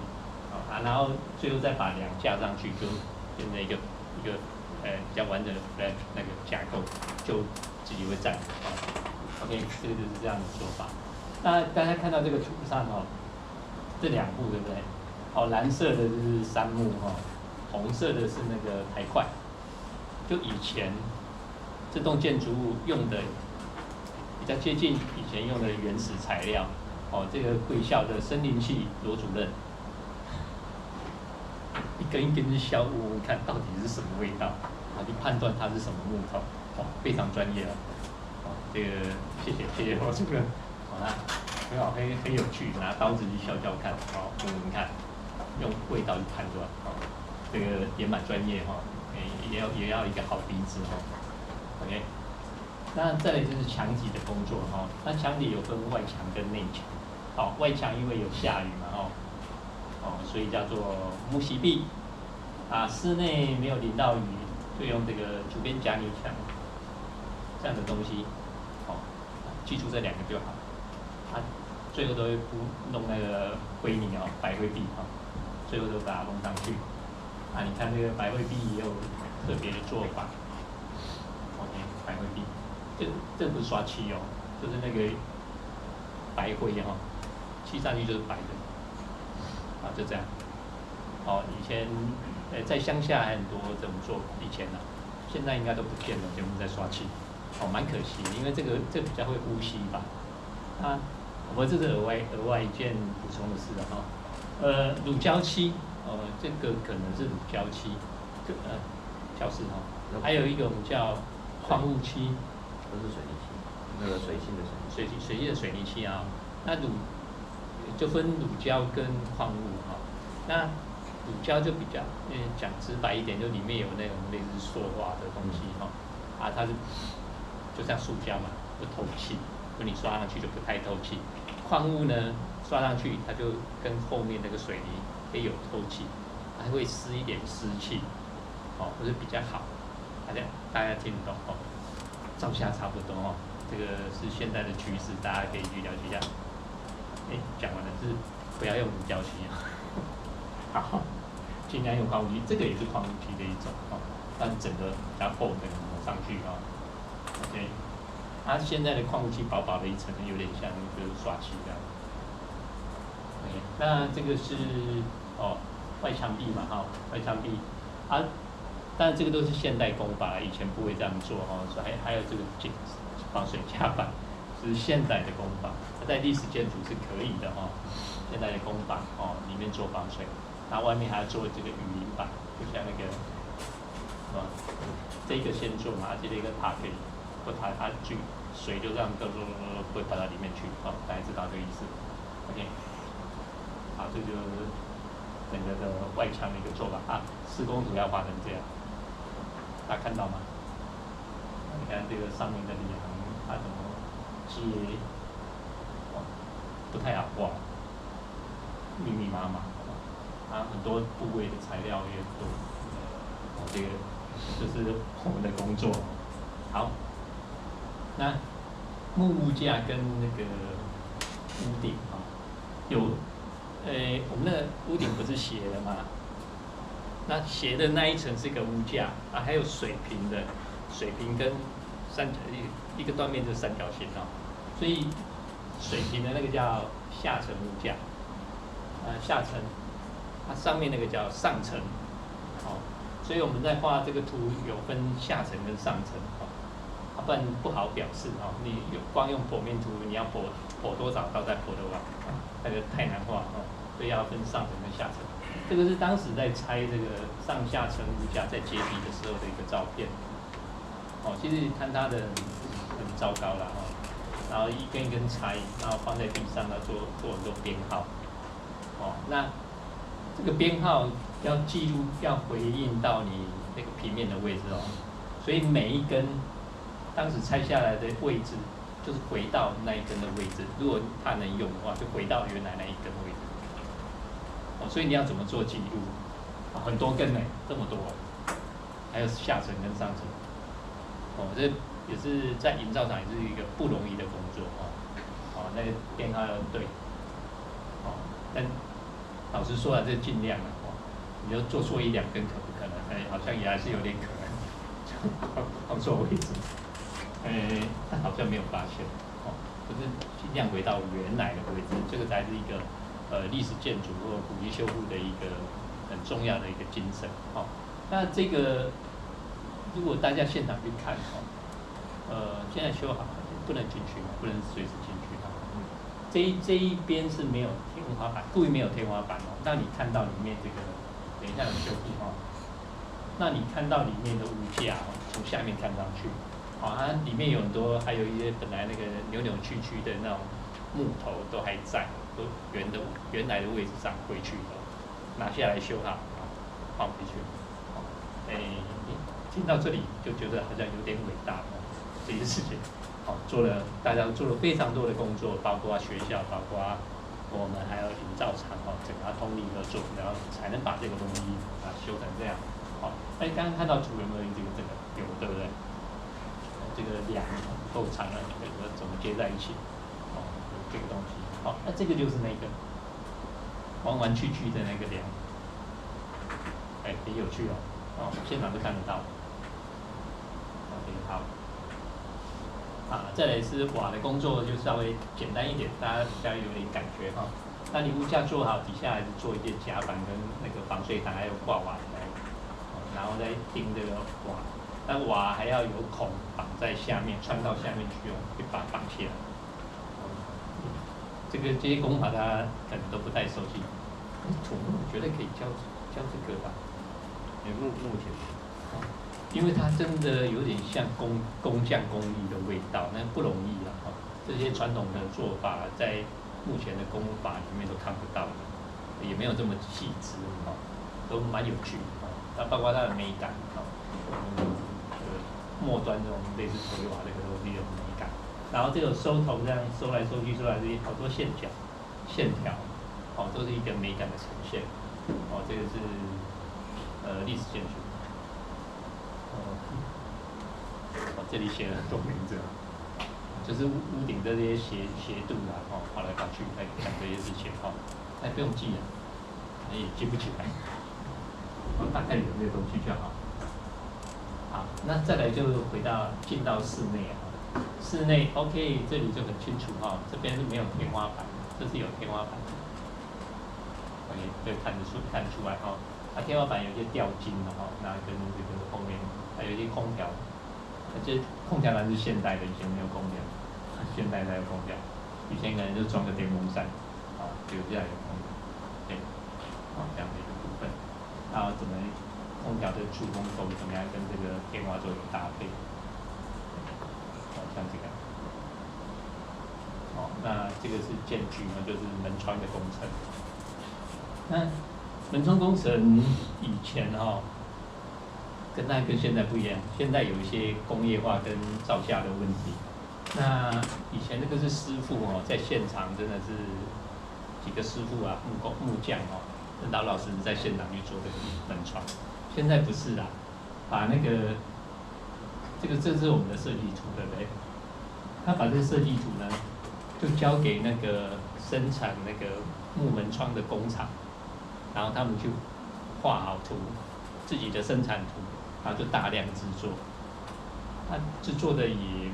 啊，然后最后再把梁架上去，就变成一个比较完整的那个架构，就自己会站啊。OK， 这个就是这样的做法。那大家看到这个图上哦，这两户对不对？哦，蓝色的就是杉木哈，红色的是那个台块。就以前这栋建筑物用的比较接近以前用的原始材料。哦，这个贵校的森林系罗主任，一根一根去削，我看到底是什么味道，啊，去判断它是什么木头，哦，非常专业了。哦，这个谢谢罗主任，好啦，很好，很有趣，拿刀子去削看，哦，闻闻看，用味道去判断，哦，这个也蛮专业哈，也要一个好鼻子哈 ，OK。那再来就是墙体的工作哈，那墙体有分外墙跟内墙，哦，外墙因为有下雨嘛所以叫做木席壁，啊，室内没有淋到雨，就用这个主边夹泥墙这样的东西，记住这两个就好，啊，最后都会弄那个灰泥白灰壁最后都把它弄上去，啊，你看这个白灰壁也有特别的做法 ，OK， 白灰壁。这不是刷漆哦，就是那个白灰漆上去就是白的，啊，就这样。哦，以前在乡下很多这种做法，以前现在应该都不见了，全部在刷漆，哦，蛮可惜的，因为这比较会呼吸吧。啊，我这是额外一件补充的事乳胶漆，这个可能是乳胶漆，教室还有一个我们叫矿物漆。都是水泥漆，那个水性的水性的水泥漆啊，那就分乳胶跟矿物那乳胶就比较，讲直白一点，就里面有那种类似塑化的东西它就像塑胶嘛，不透气，就你刷上去就不太透气。矿物呢，刷上去它就跟后面那个水泥可以有透气，还会施一点湿气，不是比较好，大家听得懂照下差不多这个是现在的趋势，大家可以去了解一下。讲完了是不要用乳胶漆好，尽量用矿物漆，这个也是矿物漆的一种但整个比较厚的抹上去OK， 它现在的矿物漆薄薄的一层，有点像就是刷漆这样。OK， 那这个是外墙壁嘛外墙壁当然这个都是现代工法，以前不会这样做所以还有这个防水夹板，是现代的工法。在历史建筑是可以的现代的工法里面做防水，然后外面还要做这个雨淋板，就像那个这个先做嘛，这个一个塔可以，它水就这样不会跑到里面去大家知道这个意思 OK， 好，这就是整个的外墙的一个做法施工主要画成这样。大家看到吗？你看这个上面的梁，它怎么接？不太好画，密密麻麻，很多部位的材料也多。这个就是我们的工作。好，那木屋架跟那个屋顶我们的屋顶不是斜的吗？那斜的那一层是个屋架还有水平的，水平跟一个断面是三角形所以水平的那个叫下层屋架，下层，它上面那个叫上层，所以我们在画这个图有分下层跟上层不然不好表示你光用剖面图，你要剖多少刀再剖得完，那个太难画所以要分上层跟下层。这个是当时在拆这个上下层屋架在接地的时候的一个照片。其实看它的很糟糕了然后一根一根拆，然后放在地上做很多编号。那这个编号要记录，要回应到你那个平面的位置所以每一根当时拆下来的位置，就是回到那一根的位置。如果它能用的话，就回到原来那一根位置。哦，所以你要怎么做记录？很多根呢，这么多，还有下层跟上层。哦，这也是在营造厂也是一个不容易的工作哦。哦，那个编号要对。哦，但老实说啊，这尽量了哦。你要做错1、2根可不可能？好像也还是有点可能，放错位置。但好像没有发现。哦，就是尽量回到原来的位置，这个才是一个历史建筑或古迹修复的一个很重要的一个精神。哦，那这个如果大家现场去看现在修好不能进去嘛，不能随时进去哈。这一边是没有天花板，故意没有天花板哦，让你看到里面这个，等一下有修复哈。那你看到里面的物架哦，从下面看上去，它里面有很多，还有一些本来那个扭扭曲曲的那种木头都还在，都原来的位置上回去的，拿下来修好，放回去。进到这里就觉得好像有点伟大哦，这些事情，大家做了非常多的工作，包括学校，包括我们还有营造厂整个通力合作，然后才能把这个东西修成这样。刚刚看到主人的这个有对不对？这个梁够长了，怎么接在一起？有这个东西。那这个就是那个弯弯曲曲的那个梁，很有趣哦。现场都看得到。OK， 好。再来是瓦的工作就稍微简单一点，大家比较有点感觉哈。那你物架做好，底下还是做一些夹板跟那个防水毯，还有挂瓦台，然后再钉这个瓦。那瓦还要有孔绑在下面，穿到下面去去把它绑起来。这些工法大家可能都不太熟悉。土木我觉得可以教这个吧。目前，因为它真的有点像工匠工艺的味道，那不容易啊！这些传统的做法在目前的工法里面都看不到的，也没有这么细致都蛮有趣的那包括它的美感末端这种类似推瓦这个东西的美感，然后这个收头这样收来收去，好多线条，都是一个美感的呈现。这个是历史建筑。这里写了很多名字，就是屋顶的这些斜度跑来跑去来讲这些事情不用记了，也记不起来，大概有这个东西就好。好，那再来就进到室内室内 OK， 这里就很清楚这边是没有天花板，这是有天花板的。可以看出来天花板有一些吊筋那跟这个后面还有一些空调，这空调栏是现代的，以前没有空调，现代才有空调，以前可能就装个电风扇，就这样有空调，对，这样的一个部分，然后怎么空调的出风口怎么样跟这个天花做一个搭配，像这个，那这个是建具就是门窗的工程。那门窗工程以前跟现在不一样，现在有一些工业化跟造价的问题。那以前那个是师傅在现场真的是几个师傅木匠老师在现场去做这个门窗。现在不是啦，把那个这是我们的设计图对不对？他把这个设计图呢，就交给那个生产那个木门窗的工厂。然后他们去画好图，自己的生产图，然后就大量制作。制作的也，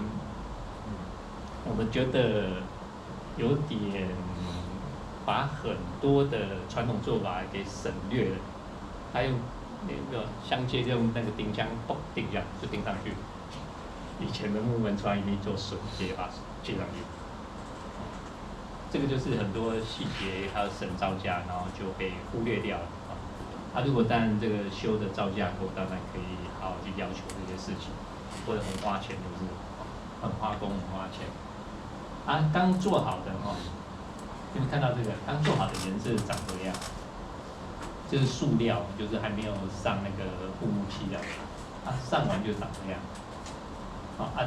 我们觉得有点把很多的传统做法给省略了。他用那个镶接，用那个钉枪钉一下就钉上去。以前的木门窗一定做榫接把接上去。这个就是很多细节还有省造价，然后就被忽略掉了如果当然这个修的造价够，当然可以好好去要求这些事情，或者很花钱，就是很花工很花钱。刚做好的你们看到这个刚做好的颜色长这样，就是塑料，就是还没有上那个护木漆的，上完就长这样。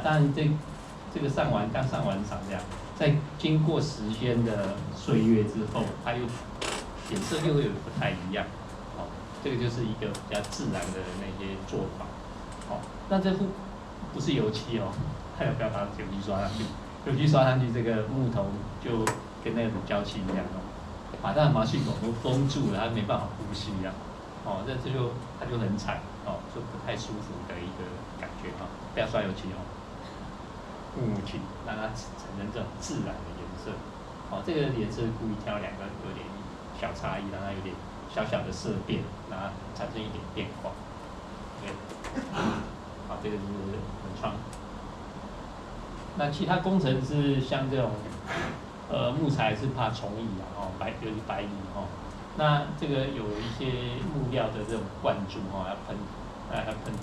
当然这个刚上完长这样，在经过时间的岁月之后，它又颜色又会有不太一样。这个就是一个比较自然的那些做法。那这不是油漆哦，它有不要把油漆刷上去，油漆刷上去，这个木头就跟那个乳胶漆一样把它的毛细孔都封住了，它没办法呼吸啊。它就很惨就不太舒服的一个感觉不要刷油漆木漆让它产生这种自然的颜色。这个颜色故意挑两个有点小差异，让它有点小小的色变，让它产生一点变化。对，这个就是文创。那其他工程是像这种木材是怕虫蚁尤其白蚁那这个有一些木料的这种灌注要喷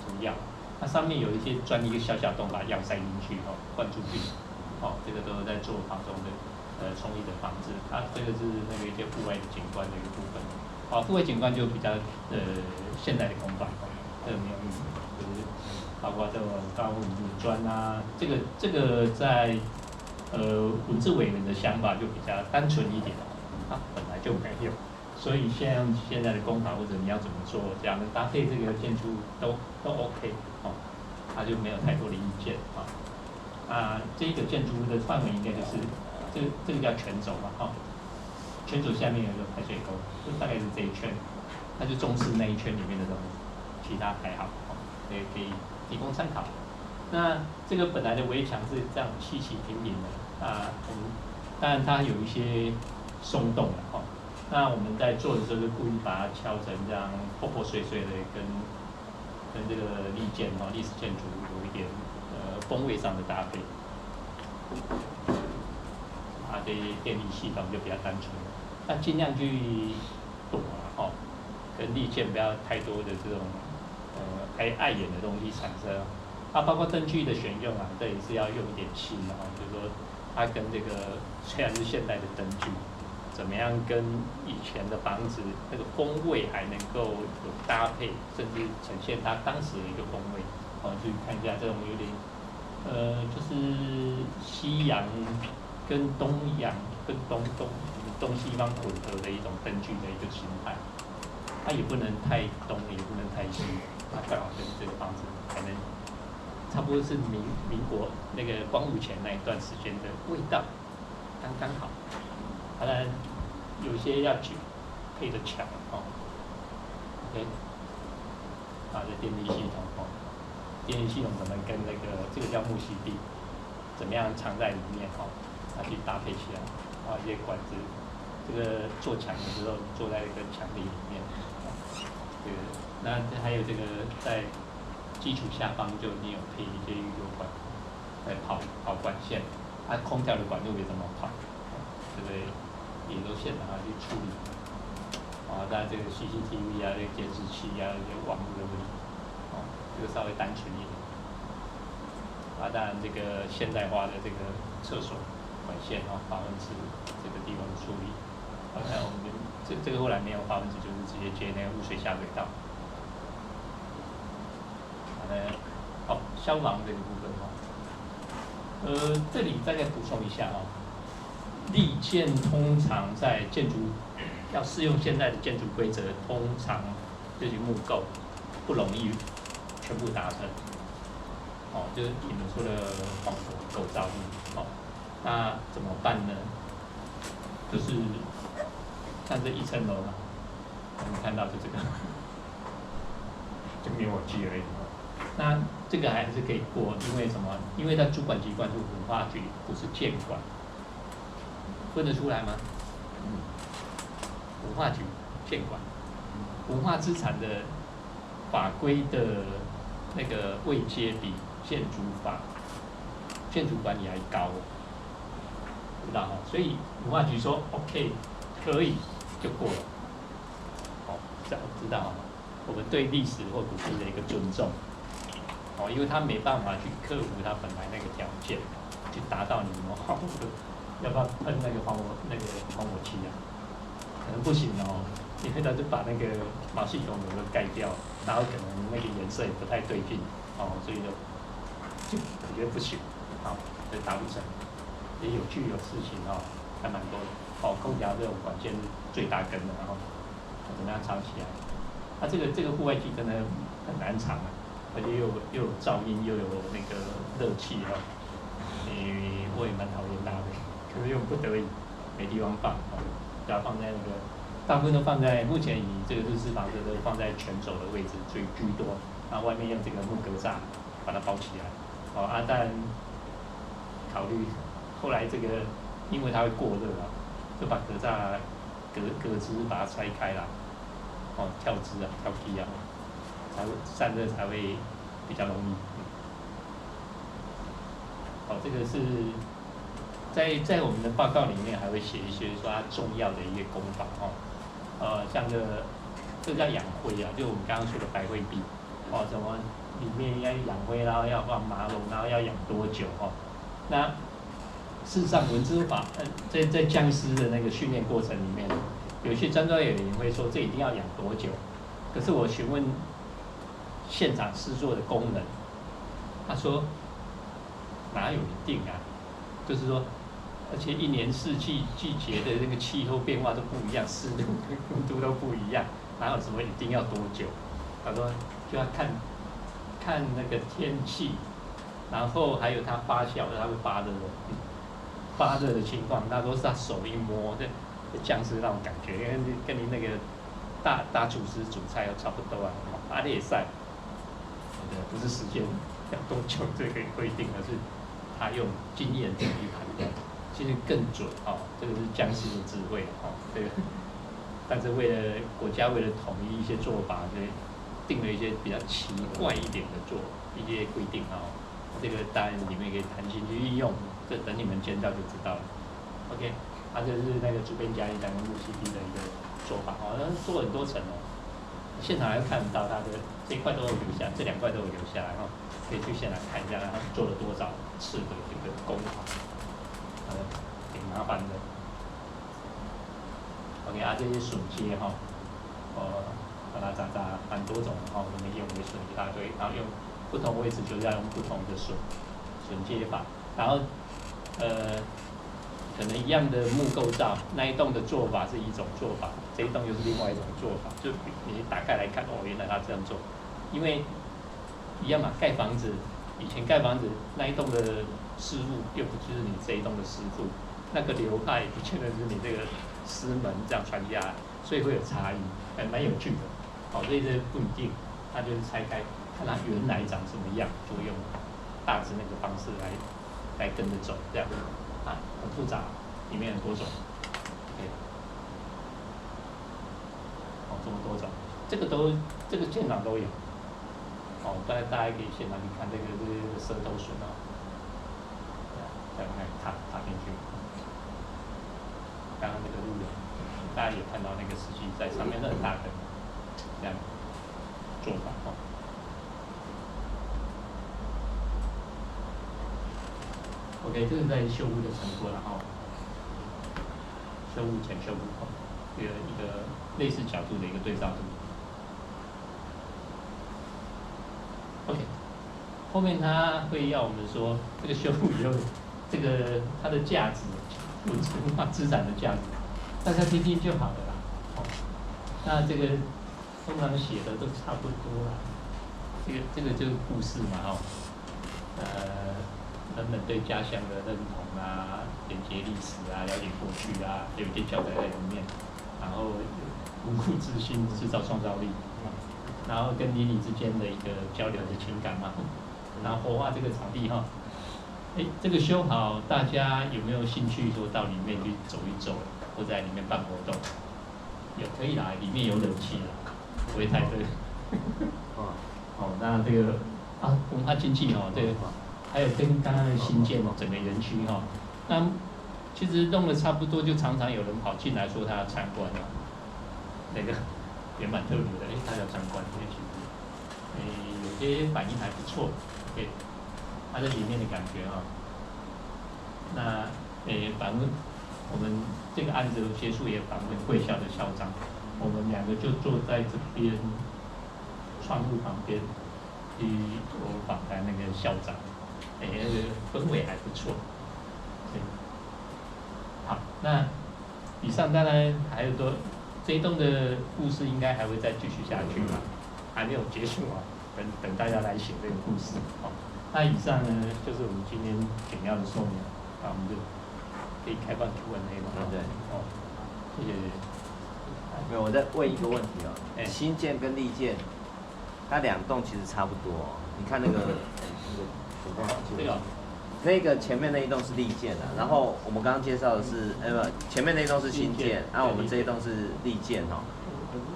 涂药，它上面有一些钻一个小洞，把药塞进去灌出去这个都是在做房中的虫蚁的防治。这个是那个一些户外景观的一个部分。户外景观就比较现代的工法这个没有意思，就是包括这种高温砖这个在文字委员的想法就比较单纯一点本来就没有。所以现在的工法或者你要怎么做，这样的搭配这个建筑都 OK 它就没有太多的意见这个建筑物的范围应该就是这个叫全轴全轴下面有一个排水沟，就大概是这一圈，它就重视那一圈里面的东西，其他还好可以提供参考。那这个本来的围墙是这样细细平平的当然它有一些松动了那我们在做的时候就故意把它敲成这样破破碎碎的，跟这个历史建筑有一点风味上的搭配。这些电力系统就比较单纯，那尽量去躲跟历建不要太多的这种碍眼的东西产生。包括灯具的选用这也是要用一点心就是说它跟这个虽然是现代的灯具。怎么样跟以前的房子那个风味还能够有搭配，甚至呈现它当时的一个风味去看一下这种有点就是西洋跟东洋跟东西方混合的一种灯具的一个形态，它也不能太东，也不能太西，它刚好跟这个房子才能差不多是民国那个光复前那一段时间的味道，刚刚好。当然有些要配得强OK， 这电力系统电力系统怎么跟这个叫木樨地，怎么样藏在里面去搭配起来一些管子，这个做墙的时候做在一个墙壁里面那还有这个在基础下方就你有配一些油管来跑管线，空调的管路别怎么跑，这个也都现场去处理当然这个 CCTV 这个监视器一些网络的问题这个稍微单纯一点当然这个现代化的这个厕所管线化粪池这个地方的处理我们这个后来没有化粪池，就是直接接那个污水下水道消防这个部分这里再补充一下历建通常在建筑要适用现在的建筑规则，通常这些木构不容易全部达成就是你们说的防火构造物那怎么办呢？就是看这一层楼我们看到就这个就灭火器而已那这个还是可以过，因为什么？因为它主管机关是文化局，不是建管，分得出来吗？文化局、建管，文化资产的法规的那个位阶比建筑法、建筑管理还高，知道所以文化局说 OK 可以就过了，这样知道我们对历史或古迹的一个尊重。因为他没办法去克服他本来那个条件，去达到你们要不要喷那个防火器可能不行哦，因为它就把那个毛细孔都盖掉，然后可能那个颜色也不太对劲，哦，所以就我觉得不行，好，就达不成。也有趣有事情哦，还蛮多的。哦，空调这种管线是最大根的，然后怎么样藏起来？它这个户外机真的很难藏啊，而且又有噪音，又有那个热气哦。我也蛮讨厌它的，可是又不得已，没地方放，哦，就要放在那个，大部分都放在目前以这个日式房子都放在全轴的位置最居多，然后外面用这个木格栅把它包起来。哦，当然考虑后来这个，因为它会过热啊，就把格栅格子把它拆开啦，哦，跳枝啊，跳梯啊，才会散热才会比较容易。哦，这个是在我们的报告里面还会写一些说它重要的一些功法哦，像这叫养灰啊，就我们刚刚说的白灰壁，哦，怎么里面要养灰，然后要放马桶，然后要养多久哦？那事实上文资法在匠师的那个训练过程里面，有些专业人员会说这一定要养多久，可是我询问现场施作的工人，他说哪有一定啊？就是说，而且一年四季季节的那个气候变化都不一样，湿度、温度都不一样，哪有什么一定要多久？他说就要看那个天气，然后还有它发酵，它会发热的情况。他说是他手一摸，这酱汁那种感觉，跟你那个大厨师煮菜又差不多啊。阿列赛，不是时间要多久这个规定，而是他用经验去判断，其实更准哦。这个是匠师的智慧哦。这个，但是为了国家为了统一一些做法，所以定了一些比较奇怪一点的一些规定哦。这个当然你们也可以弹性去运用，这等你们见到就知道了。OK， 这是那个主编甲乙两个木 CP 的一个做法哦，那做很多层哦。现场还会看得到它的这一块都有留下，这2块都有留下来哦，可以去现场看一下它做了多少次的这个工法，挺麻烦的。OK 这些榫接哈，把它扎蛮多种哦，我们用的榫一大堆，然后用不同位置就是要用不同的榫接法，然后可能一样的木构造，那一栋的做法是一种做法，这一栋又是另外一种做法。就你打开来看，哦，原来他这样做，因为一样嘛，盖房子，以前盖房子那一栋的师傅又不就是你这一栋的师傅，那个流派不见得是你这个师门这样传下来，所以会有差异，还蛮有趣的。好，所以这不一定，他就是拆开看它原来长什么样，就用大致那个方式来跟着走，这样。很复杂，里面很多种，这么多种，这个现场都有，大家可以现场去看这个舌头榫哦，再往那踏进去，刚刚那个路人，大家有看到那个实际在上面，那很大根，这样做法哦。OK， 这是在修屋的成果了哈，修屋前、修屋后，一个类似角度的一个对照图。OK， 后面他会要我们说，这个修屋以后，这个它的价值，文化资产的价值，大家听听就好了啦。那这个通常写的都差不多啦。这个就是故事嘛，人们对家乡的认同啊，连接历史啊，了解过去啊，有一些交代在里面，然后无故自信，制造创造力，然后跟邻里之间的一个交流的情感嘛，然后活化这个场地哈。这个修好，大家有没有兴趣说到里面去走一走，或在里面办活动？有可以啦，里面有冷气啦，不会太热。那这个文化经济这个。还有跟刚刚的新建整个园区那其实弄得差不多，就常常有人跑进来说他要参观那个也蛮特别的，他要参观，因为其实有些反应还不错，他在里面的感觉那反正我们这个案子结束也访问贵校的校长，我们2个就坐在这边窗户旁边，我访谈那个校长，那个氛围还不错。对，好，那以上当然还有多，这一栋的故事应该还会再继续下去嘛，还没有结束啊，等大家来写这个故事。好，那以上呢就是我们今天简要的说明，那我们就可以开放Q&A嘛。对。哦，谢谢。没有，我再问一个问题哦。新建跟利建，它2栋其实差不多哦。你看那个这个。那个前面那一栋是利建的，然后我们刚刚介绍的是，前面那一栋是新建，然后我们这一栋是利建哦。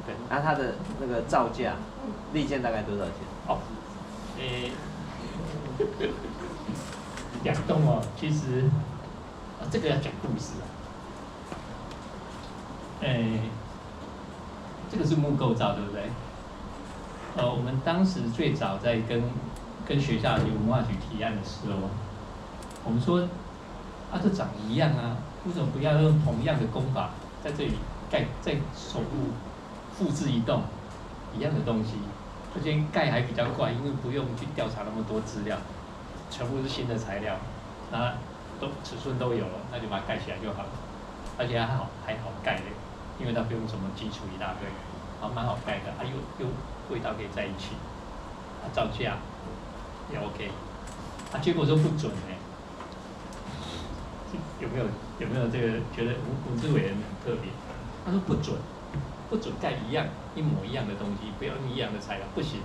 对。然后它的那个造价，利建大概多少钱？哦，2栋哦，其实这个要讲故事啊。这个是木构造，对不对？我们当时最早在跟学校的文化局提案的时候，我们说，这长一样啊，为什么不要用同样的工法在这里盖，在首部复制一栋一样的东西，而且盖还比较快，因为不用去调查那么多资料，全部是新的材料，那尺寸都有了，那就把它盖起来就好了，而且还好盖的，因为它不用什么基础一大堆，蛮好盖的，又味道可以在一起，造价也 OK，结果说不准呢。有没有这个觉得文资委员很特别？他说不准盖一模一样的东西，不要用一样的材料，不行，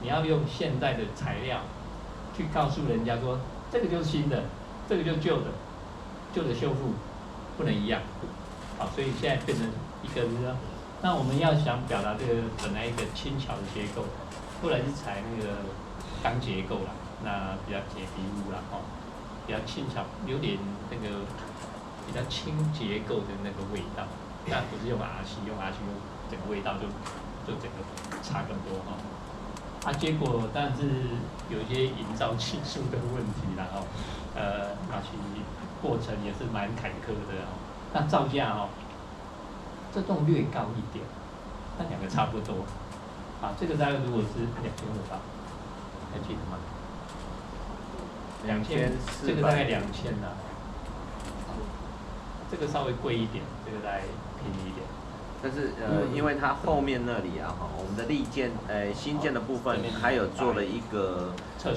你要用现代的材料去告诉人家说，这个就是新的，这个就是旧的修复不能一样。好，所以现在变成一个就是说，那我们要想表达这个本来一个轻巧的结构，后来是采那个钢结构啦，那比较铁皮屋啦，比较轻巧，有点那个比较轻结构的那个味道，但不是用 RC， 用 RC 整个味道就整个差更多哈。结果当然是有一些营造技术的问题啦那其过程也是蛮坎坷的那造价这栋略高一点，那2个差不多。这个大概如果是2500吧，还记得吗？2000，这个大概2000啦。这个稍微贵一点，这个大概便宜一点。但是因为它后面那里我们的利建新建的部分还有做了一个厕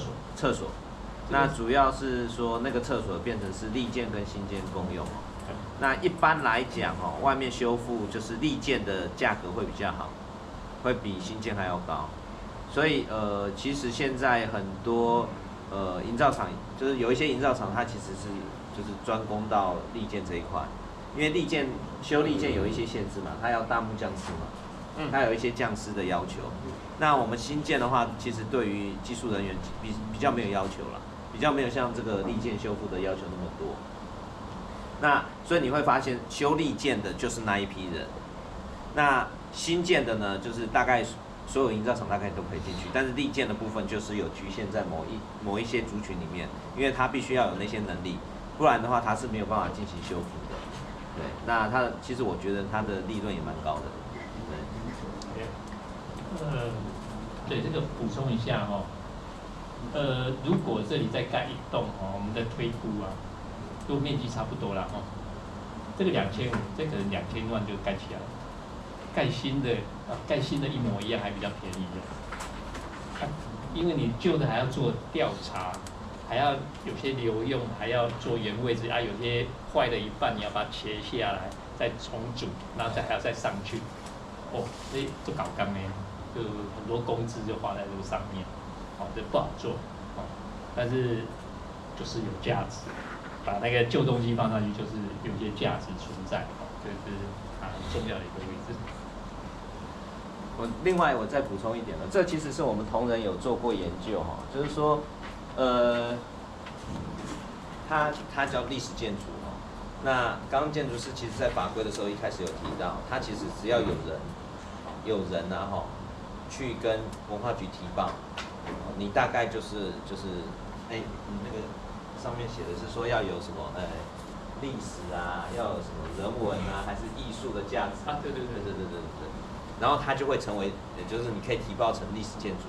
所，那主要是说那个厕所变成是利建跟新建共用那一般来讲外面修复就是利建的价格会比较好，会比新建还要高，所以其实现在很多营造厂就是有一些营造厂它其实是就是专攻到利建这一块，因为修利建有一些限制嘛，它要大木匠师嘛，它有一些匠师的要求。那我们新建的话，其实对于技术人员比较没有要求了，比较没有像这个利建修复的要求那么多。那所以你会发现修利建的就是那一批人，那新建的呢，就是大概所有营造厂大概都可以进去，但是利建的部分就是有局限在某一些族群里面，因为它必须要有那些能力，不然的话它是没有办法进行修复的。对，那其实我觉得它的利润也蛮高的。对，这个补充一下如果这里再盖一栋我们的推估如果面积差不多啦这个2500，这可能2000万就盖起来了。盖新的一模一样还比较便宜的，因为你旧的还要做调查，还要有些留用，还要做原位置有些坏了一半你要把它切下来，再重组，然后还要再上去，那就搞干呢，就很多工资就花在这个上面，这不好做，但是就是有价值，把那个旧东西放上去就是有些价值存在，这是很重要的一个位置。另外我再补充一点这其实是我们同仁有做过研究就是说，它叫历史建筑那刚刚建筑师其实在法规的时候一开始有提到，它其实只要有人去跟文化局提报，你大概就是你那个上面写的是说要有什么历史啊，要有什么人文啊，还是艺术的价值啊，对。然后它就会成为，就是你可以提报成历史建筑。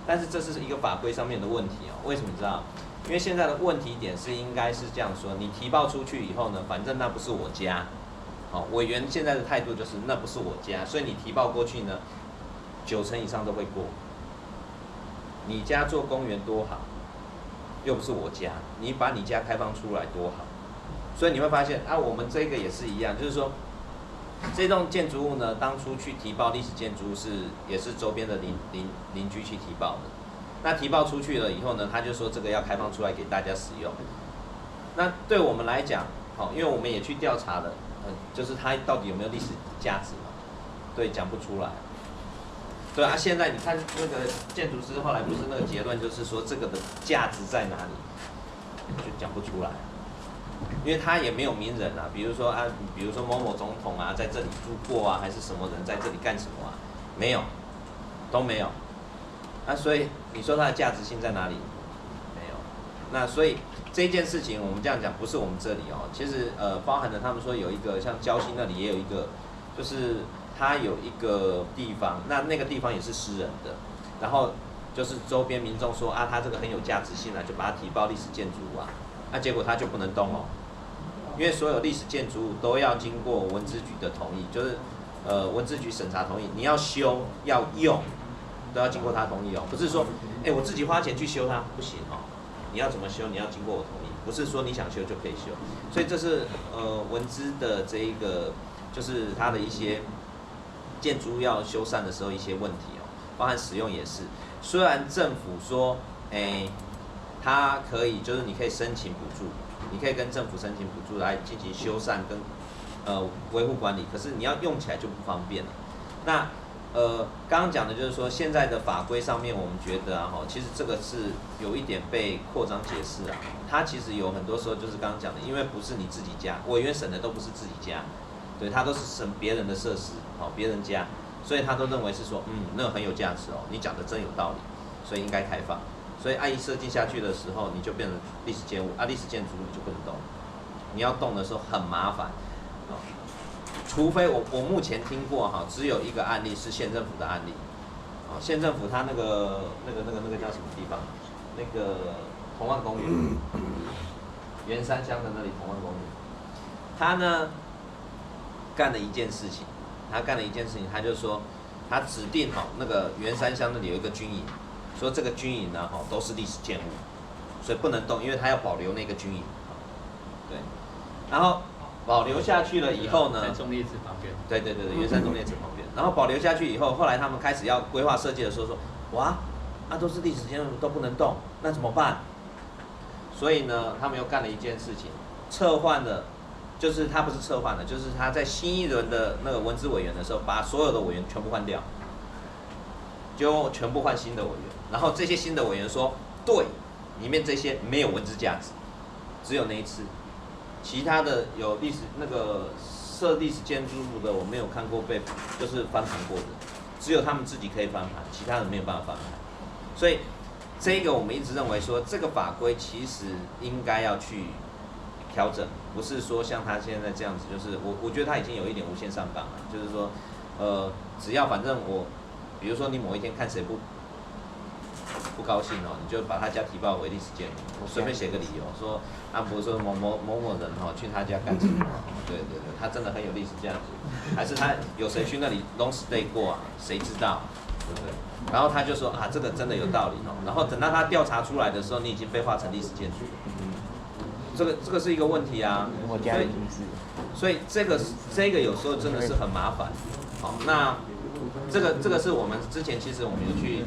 但是这是一个法规上面的问题哦。为什么你知道？因为现在的问题点是应该是这样说：你提报出去以后呢，反正那不是我家，好，委员现在的态度就是那不是我家，所以你提报过去呢，90%以上都会过。你家做公园多好，又不是我家，你把你家开放出来多好。所以你会发现啊，我们这个也是一样，就是说。这栋建筑物呢，当初去提报历史建筑物也是周边的邻居去提报的。那提报出去了以后呢，他就说这个要开放出来给大家使用。那对我们来讲，好，因为我们也去调查了，就是它到底有没有历史价值嘛？对，讲不出来。对啊，现在你看那个建筑师后来不是那个结论，就是说这个的价值在哪里，就讲不出来。因为他也没有名人啊，比如说某某总统啊，在这里住过啊，还是什么人在这里干什么啊？没有，都没有。那所以你说它的价值性在哪里？没有。那所以这件事情我们这样讲，不是我们这里哦，其实包含了他们说有一个像礁溪那里也有一个，就是它有一个地方，那个地方也是私人的，然后就是周边民众说啊，它这个很有价值性啊，就把它提报历史建筑物啊。那结果它就不能动哦，因为所有历史建筑物都要经过文资局的同意，就是文资局审查同意，你要修要用都要经过他同意哦，不是说我自己花钱去修它不行哦，你要怎么修你要经过我同意，不是说你想修就可以修，所以这是文资的这一个就是它的一些建筑物要修缮的时候一些问题哦，包含使用也是，虽然政府说它可以，就是你可以申请补助，你可以跟政府申请补助来进行修缮跟维护管理，可是你要用起来就不方便了。那刚刚讲的就是说，现在的法规上面，我们觉得啊，其实这个是有一点被扩张解释啊。它其实有很多时候就是刚刚讲的，因为不是你自己家，委员审的都不是自己家，对，他都是审别人的设施，别人家，所以他都认为是说，那个很有价值哦，你讲的真有道理，所以应该开放。所以一设计下去的时候，你就变成历史建物啊，历史建筑物你就不能动，你要动的时候很麻烦，除非我目前听过只有一个案例是县政府的案例，县政府它那个叫什么地方？那个同万公园，圆山乡的那里同万公园，他呢干了一件事情，他就说他指定那个圆山乡那里有一个军营。说这个军营呢，都是历史建物，所以不能动，因为他要保留那个军营。对，然后保留下去了以后呢，在忠烈祠旁边。对，圆山忠烈祠旁边。然后保留下去以后，后来他们开始要规划设计的时候说，哇，都是历史建物都不能动，那怎么办？所以呢，他们又干了一件事情，撤换了，就是他不是撤换了，就是他在新一轮的那个文资委员的时候，把所有的委员全部换掉。就全部换新的委员，然后这些新的委员说，对，里面这些没有文字价值，只有那一次，其他的有历史那个设历史建筑物的，我没有看过就是翻盘过的，只有他们自己可以翻盘，其他人没有办法翻盘，所以这个我们一直认为说，这个法规其实应该要去调整，不是说像他现在这样子，就是我觉得他已经有一点无限上纲了，就是说，只要反正比如说你某一天看谁不高兴你就把他家提报为历史建筑，随便写个理由说不是说某人去他家干什么，对，他真的很有历史价值，还是他有谁去那里 long stay 过谁知道，对不对？然后他就说这个真的有道理然后等到他调查出来的时候，你已经被划成历史建筑，这个是一个问题啊，所以这个有时候真的是很麻烦，那。这个是我们之前其实我们有去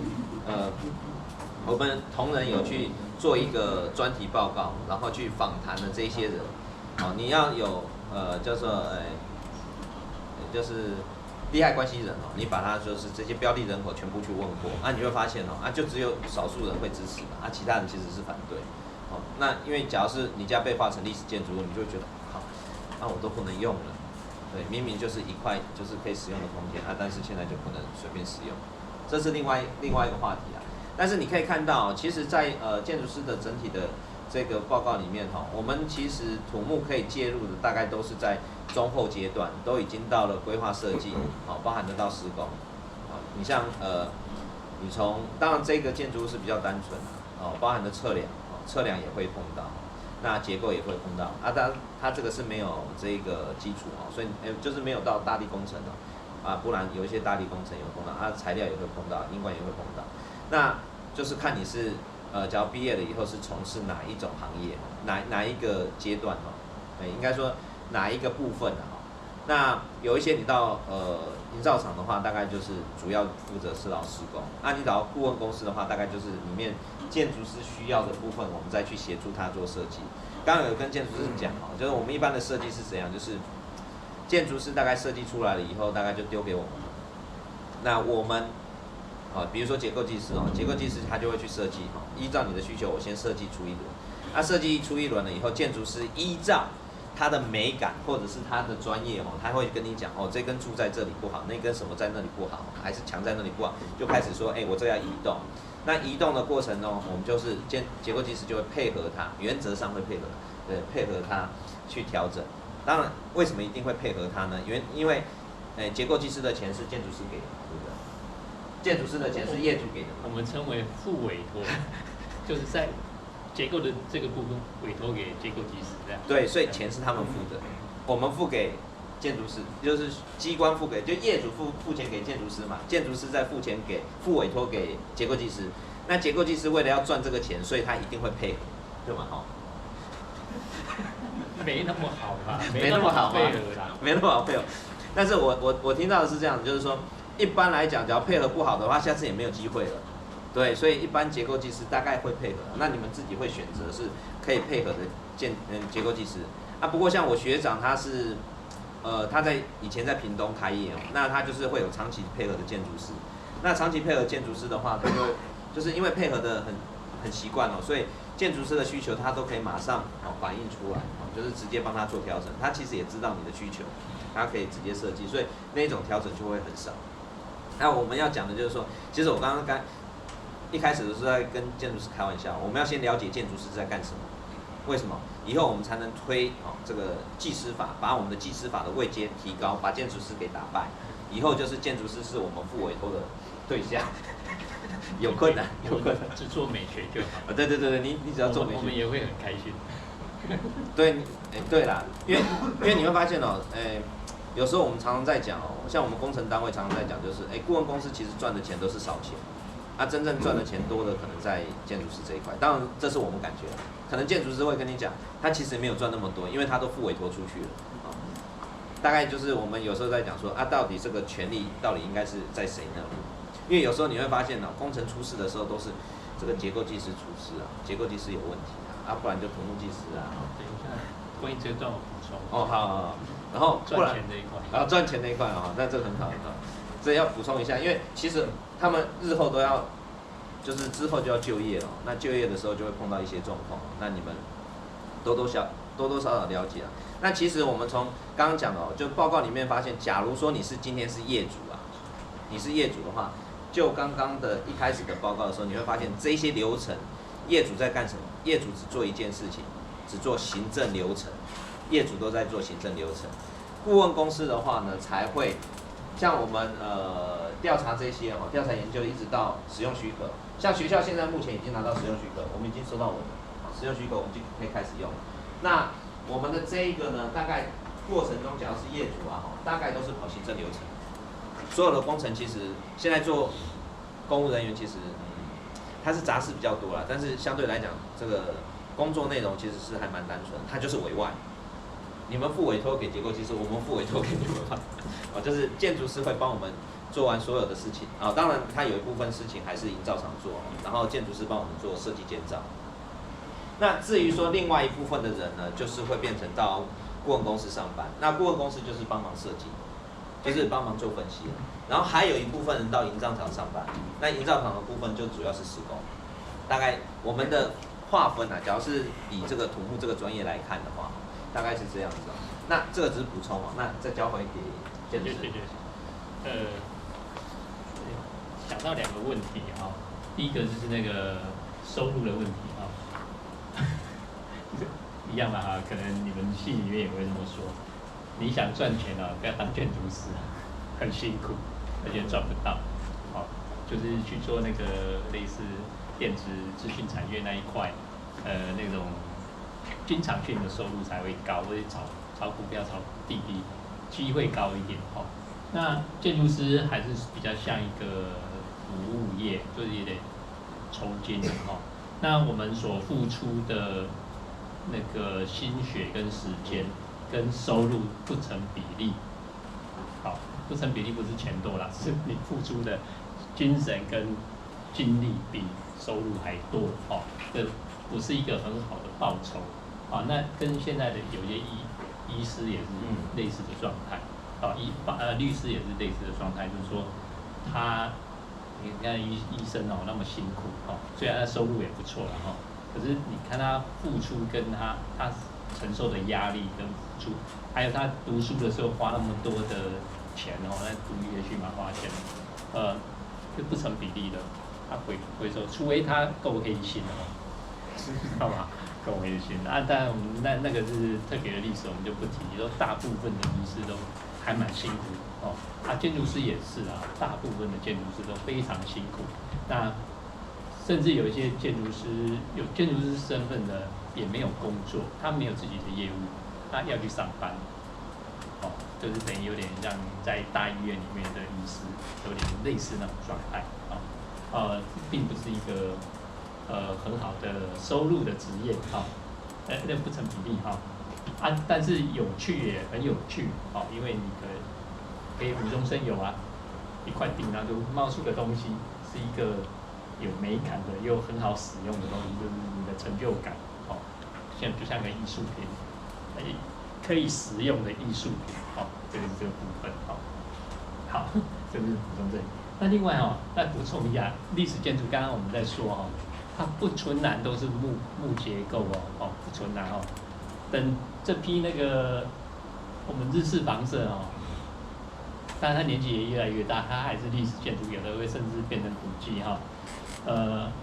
我们同仁有去做一个专题报告，然后去访谈的这些人，你要有叫做就是利害关系人你把他就是这些标的人口全部去问过，你就会发现就只有少数人会支持其他人其实是反对，那因为假如是你家被划成历史建筑物，你就会觉得那我都不能用了。对，明明就是一块就是可以使用的空间但是现在就不能随便使用，这是另外一个话题但是你可以看到，其实在建筑师的整体的这个报告里面哈，我们其实土木可以介入的大概都是在中后阶段，都已经到了规划设计，好，包含得到施工。好，你像你从当然这个建筑物是比较单纯哦，包含的测量，测量也会碰到，那结构也会碰到啊，它这个是没有这个基础哦，所以就是没有到大地工程哦，啊，不然有一些大地工程也会碰到，啊，材料也会碰到，英管也会碰到，那就是看你是假如毕业了以后是从事哪一种行业，哪一个阶段哦，应该说哪一个部分啊。那有一些你到营造厂的话，大概就是主要负责是劳施工。那你找顾问公司的话，大概就是里面建筑师需要的部分，我们再去协助他做设计。刚刚有跟建筑师讲哦，就是我们一般的设计是怎样，就是建筑师大概设计出来了以后，大概就丢给我们。那我们比如说结构技师哦，结构技师他就会去设计哦，依照你的需求，我先设计出一轮。那设计出一轮了以后，建筑师依照它的美感或者是它的专业哦，他会跟你讲哦，这根柱在这里不好，那根什么在那里不好，还是墙在那里不好，就开始说，我这要移动。那移动的过程中，我们就是结构技师就会配合他，原则上会配合，对，配合他去调整。当然，为什么一定会配合他呢？因为结构技师的钱是建筑师给的，对不对？建筑师的钱是业主给的。我们称为副委托，就是在结构的这个部分委托给结构技师这样。对，所以钱是他们付的，我们付给建筑师，就是机关付给，就业主付钱给建筑师嘛，建筑师再付委托给结构技师。那结构技师为了要赚这个钱，所以他一定会配合，对吗？没那么好吧？没那么好配合啦，没那么好配合。但是我听到的是这样，就是说一般来讲，只要配合不好的话，下次也没有机会了。对，所以一般结构技师大概会配合，那你们自己会选择是可以配合的结构技师。啊，不过像我学长他是，他以前在屏东开业哦，那他就是会有长期配合的建筑师。那长期配合建筑师的话，他就是因为配合的很习惯哦，所以建筑师的需求他都可以马上反映出来，就是直接帮他做调整。他其实也知道你的需求，他可以直接设计，所以那种调整就会很少。那我们要讲的就是说，其实我刚一开始的时候在跟建筑师开玩笑，我们要先了解建筑师在干什么，为什么？以后我们才能推这个技师法，把我们的技师法的位阶提高，把建筑师给打败。以后就是建筑师是我们付委托的对象，有困难，只做美学就好。对，你只要做美学，我们也会很开心。对，对啦，因为你会发现哦，有时候我们常常在讲哦，像我们工程单位常常在讲，就是顾问公司其实赚的钱都是少钱。真正赚的钱多的可能在建筑师这一块，当然这是我们感觉，可能建筑师会跟你讲，他其实没有赚那么多，因为他都付委托出去了。大概就是我们有时候在讲说到底这个权利到底应该是在谁那里？因为有时候你会发现工程出事的时候都是这个结构技师出事啊，结构技师有问题不然就土木技师啊。等一下，关于这段我补充。好，然后赚钱这一块。赚钱那一块那这个很好。这要补充一下，因为其实他们日后都要，就是之后就要就业了。那就业的时候就会碰到一些状况，那你们多多少少了解。那其实我们从刚刚讲的就报告里面发现，假如说你是今天是业主你是业主的话，就刚刚的一开始的报告的时候，你会发现这些流程，业主在干什么？业主只做一件事情，只做行政流程，业主都在做行政流程。顾问公司的话呢，才会。像我们调查这些调查研究一直到使用许可，像学校现在目前已经拿到使用许可，我们已经收到我们使用许可，我们就可以开始用。那我们的这一个呢，大概过程中，假如是业主大概都是跑行政流程。所有的工程其实现在做公务人员，其实他是杂事比较多啦，但是相对来讲，这个工作内容其实是还蛮单纯，它就是委外。你们付委托给结构技师，我们付委托给你们就是建筑师会帮我们做完所有的事情当然，他有一部分事情还是营造厂做然后建筑师帮我们做设计建造。那至于说另外一部分的人呢，就是会变成到顾问公司上班。那顾问公司就是帮忙设计，就是帮忙做分析。然后还有一部分人到营造厂上班。那营造厂的部分就主要是施工。大概我们的划分假如是以这个土木这个专业来看的话，大概是这样子那这个只是补充那再交回给建筑师。想到2个问题第一个就是那个收入的问题一样嘛哈，可能你们系里面也会这么说。你想赚钱啊，不要当建筑师，很辛苦，而且赚不到。好，就是去做那个类似电子资讯产业那一块，那种经常性的收入才会高，或者炒股票、炒地皮，机会高一点哈。那建筑师还是比较像一个服务业，就是有点酬金的哈。那我们所付出的那个心血跟时间跟收入不成比例，好，不成比例不是钱多啦，是你付出的精神跟精力比收入还多哦，这不是一个很好的报酬啊。那跟现在的有些医师也是类似的状态，律师也是类似的状态，就是说你看医生哦那么辛苦哦，虽然他收入也不错了哈，可是你看他付出跟他承受的压力跟付出，还有他读书的时候花那么多的钱哦，那读医学嘛花钱，是不成比例的，他回收，除非他够黑心哦，知道吗？够黑心啊！当然我们那个是特别的历史，我们就不提，说大部分的医师都还蛮辛苦哦，建筑师也是啊，大部分的建筑师都非常辛苦。那甚至有一些建筑师有建筑师身份的也没有工作，他没有自己的业务，他要去上班，哦，就是等于有点像在大医院里面的医师，有点类似那种状态啊，并不是一个很好的收入的职业哈，那不成比例哈，但是有趣也很有趣哦，因为你可以无中生有啊，一块地然后就冒出个东西，是一个有美感的又很好使用的东西，就是你的成就感哦，就像个艺术品，可以实用的艺术品哦，这个是这个部分哦，好，这个是补充这里。那另外哦，再补充一下，历史建筑刚刚我们在说哦，它不纯然都是木结构哦，不纯然哦。等这批那个我们日式房舍哦，当然它年纪也越来越大，它还是历史建筑，有的会甚至变成古迹哈，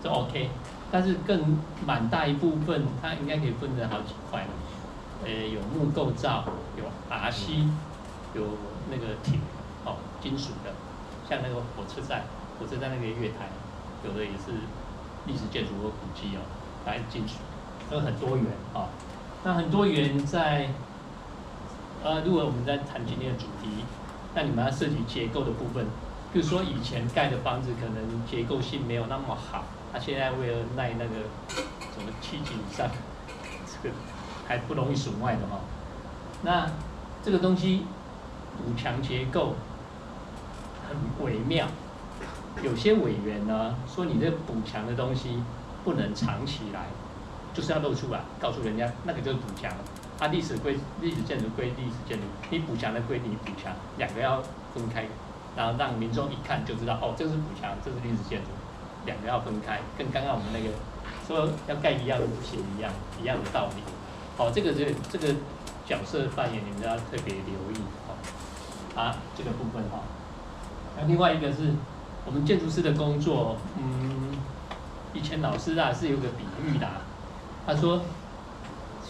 这 OK。但是更蛮大一部分，它应该可以分成好几块的，有木构造，有 RC， 有那个铁哦，金属的，像那个火车站那个月台，有的也是历史建筑或古迹哦，还是金属，都很多元哦。那很多元在如果我们在谈今天的主题，那你们要涉及结构的部分，比如说以前盖的房子可能结构性没有那么好，现在为了耐那个什么7级以上，这个还不容易损坏的哈。那这个东西补强结构很微妙，有些委员呢说你这补强的东西不能藏起来，就是要露出来，告诉人家那个就是补强。历史建筑归历史建筑，你补强的归你补强，两个要分开，然后让民众一看就知道哦，这是补强，这是历史建筑，两个要分开。跟刚刚我们那个说要盖一样的不行一样的道理。好，这个角色扮演你们要特别留意哦。这个部分哈。那另外一个是我们建筑师的工作，以前老师是有个比喻的，他说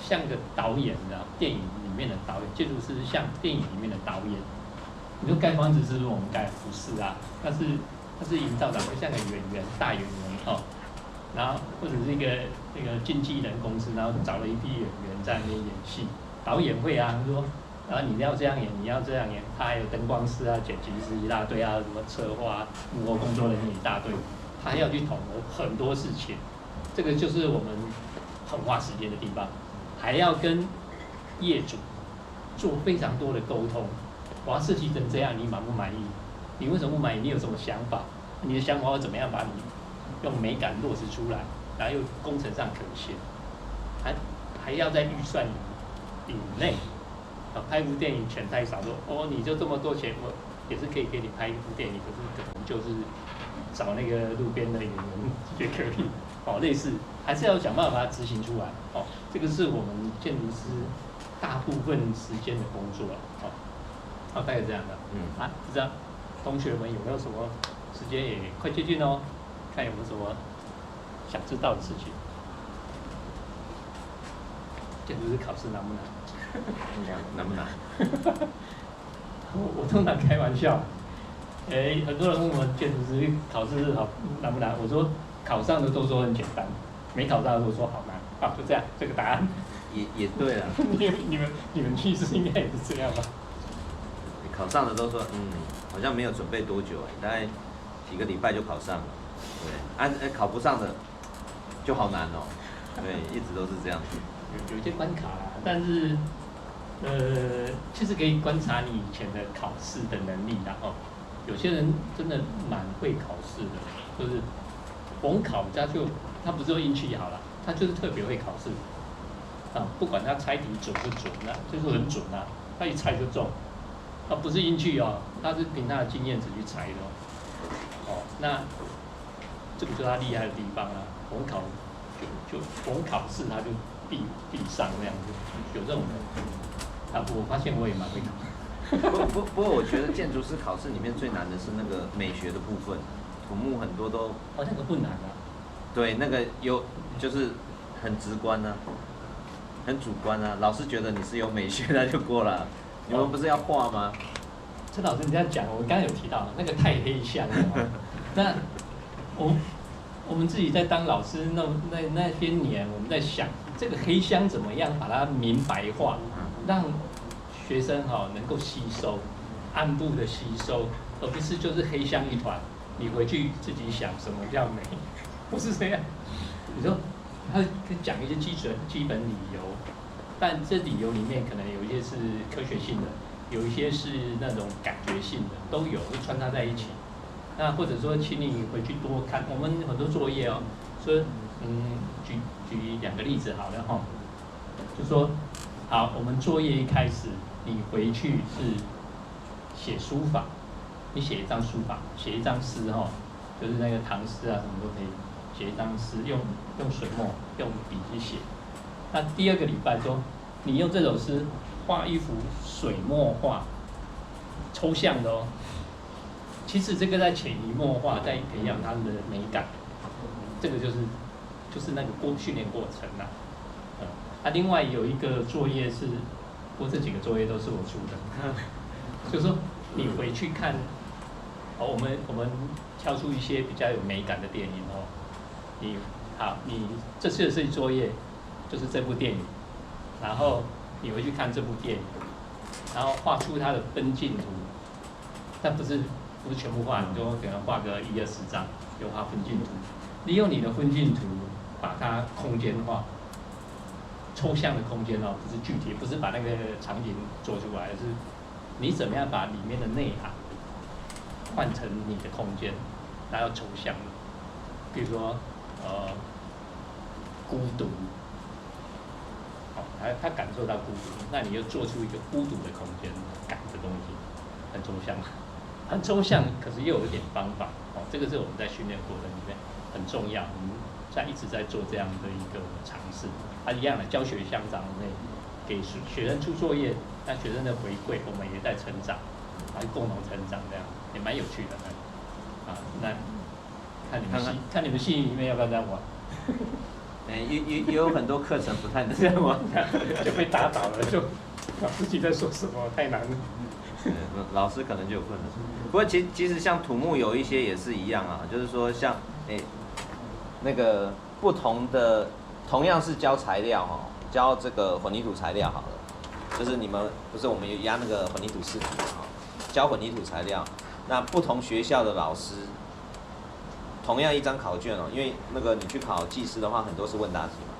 像个导演的电影里面的导演，建筑师像电影里面的导演。你说盖房子是不是我们盖？不是啊，它是营造长得像个演员，大演员哦，然后或者是一个那个经纪人公司，然后找了一批演员在那边演戏，导演会啊，说你要这样演，你要这样演，他还有灯光师啊、剪辑师一大堆啊，什么策划、幕后工作人员一大堆，他要去统合很多事情，这个就是我们很花时间的地方，还要跟业主做非常多的沟通。我要设计成这样，你满不满意？你为什么不满意？你有什么想法？你的想法要怎么样把你用美感落实出来，然后又工程上可行，还要在预算以内。拍一部电影钱太少，说你就这么多钱，我也是可以给你拍一部电影，可是可能就是找那个路边的演员也可以，类似还是要想办法把它执行出来。这个是我们建筑师大部分时间的工作大概这样的。不知道同学们有没有什么时间也快接近哦，看有没有什么想知道的事情。建筑师考试难不难？难不难？我通常开玩笑，很多人问我建筑师考试好难不难？我说考上的都说很简单，没考上的都说好难。啊，就这样，这个答案。也对了，你们去是应该也是这样吧？考上的都说，好像没有准备多久，大概几个礼拜就考上了。对，考不上的就好难哦。对，一直都是这样子。有一些关卡啦，但是其实可以观察你以前的考试的能力啦。哦，有些人真的蛮会考试的，就是逢考他不是说运气好了，他就是特别会考试。啊，不管他猜题准不准啊，就是很准啊，他一猜就中。他不是运气哦，他是凭他的经验值去猜的哦。哦，那这个就是他厉害的地方啊。逢考试他就必上那样子，有这种人。啊，我发现我也蛮会考。不过我觉得建筑师考试里面最难的是那个美学的部分，土木很多都。哦，那个不难啊。对，那个就是很直观啊，很主观啊。老师觉得你是有美学，那就过了。你们不是要画吗？陈老师，你这样讲，我刚刚有提到那个太黑箱了。那我们自己在当老师那些年，我们在想这个黑箱怎么样把它明白化，让学生能够吸收，按部的吸收，而不是就是黑箱一团，你回去自己想什么叫美，不是这样。你说他讲一些基本理由，但这理由里面可能有一些是科学性的，有一些是那种感觉性的，都有，会穿插在一起。那或者说，请你回去多看我们很多作业哦，说举2个例子好了哈，就说好，我们作业一开始，你回去是写书法，你写一张书法，写一张诗哈，就是那个唐诗啊什么都可以，写一张诗，用水墨用笔去写。那第2个礼拜说，你用这首诗画一幅水墨画，抽象的哦。其实这个在潜移默化，在培养他们的美感，这个就是那个训练过程啦。另外有一个作业是，不过这几个作业都是我出的，就是说你回去看，我们挑出一些比较有美感的电影哦。你这次的设计作业就是这部电影，然后你回去看这部电影，然后画出它的分镜图，但不是全部画，你就可能画个1、20张，就画分镜图。利用你的分镜图，把它空间化，抽象的空间哦，不是具体，不是把那个场景做出来，而是你怎么样把里面的内涵换成你的空间，那要抽象的。比如说孤独，他感受到孤独，那你就做出一个孤独的空间感的东西，很抽象。很抽象，可是又有一点方法这个是我们在训练过程里面很重要，我们一直在做这样的一个尝试。一样的教学相长内，给学生出作业，那学生的回馈，我们也在成长，共同成长，这样也蛮有趣的。那看你们系里面要不要这样玩？也有很多课程不太能这样玩，就被打倒了，就自己在说什么，太难了。老师可能就有困难。不过其实像土木有一些也是一样啊，就是说像那个不同的，同样是教材料教这个混凝土材料好了，就是你们不是我们有压那个混凝土试题教混凝土材料，那不同学校的老师，同样一张考卷因为那个你去考技师的话，很多是问答题嘛，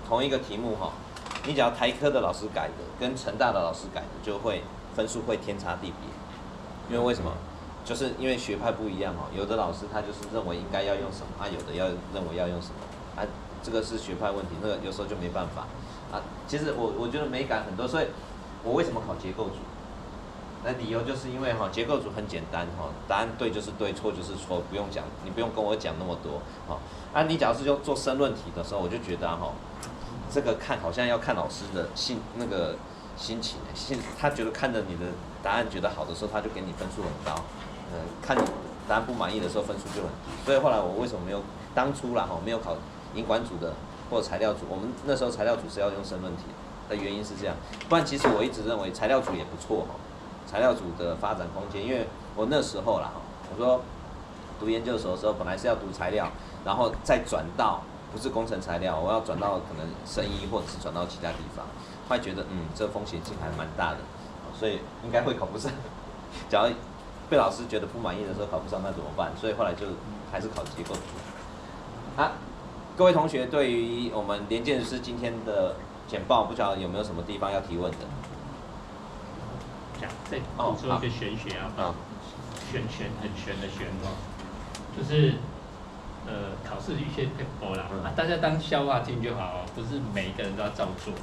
同一个题目你只要台科的老师改的跟成大的老师改的，就会分数会天差地别。因为为什么？就是因为学派不一样有的老师他就是认为应该要用什么有的认为要用什么这个是学派问题，那个有时候就没办法其实我觉得美感很多，所以我为什么考结构组？那理由就是因为结构组很简单答案对就是对，错就是错，不用讲，你不用跟我讲那么多你假如是做申论题的时候，我就觉得这个好像要看老师的心情，他觉得看着你的答案觉得好的时候，他就给你分数很高，看你答案不满意的时候分数就很低。所以后来我为什么没有当初没有考营管组的或者材料组，我们那时候材料组是要用申论题，的原因是这样，不然其实我一直认为材料组也不错哈，材料组的发展空间，因为我那时候啦哈，我说读研究所的时候本来是要读材料，然后再转到不是工程材料，我要转到可能生医或者是转到其他地方，后来觉得这风险性还蛮大的，所以应该会考不上。假如被老师觉得不满意的时候考不上，那怎么办？所以后来就还是考结构组。各位同学对于我们连建筑师今天的简报，不晓得有没有什么地方要提问的？再补充一个玄学啊，很玄的玄哦，就是考试一些 paper 啦，大家当笑话听就好哦，不是每一个人都要照做。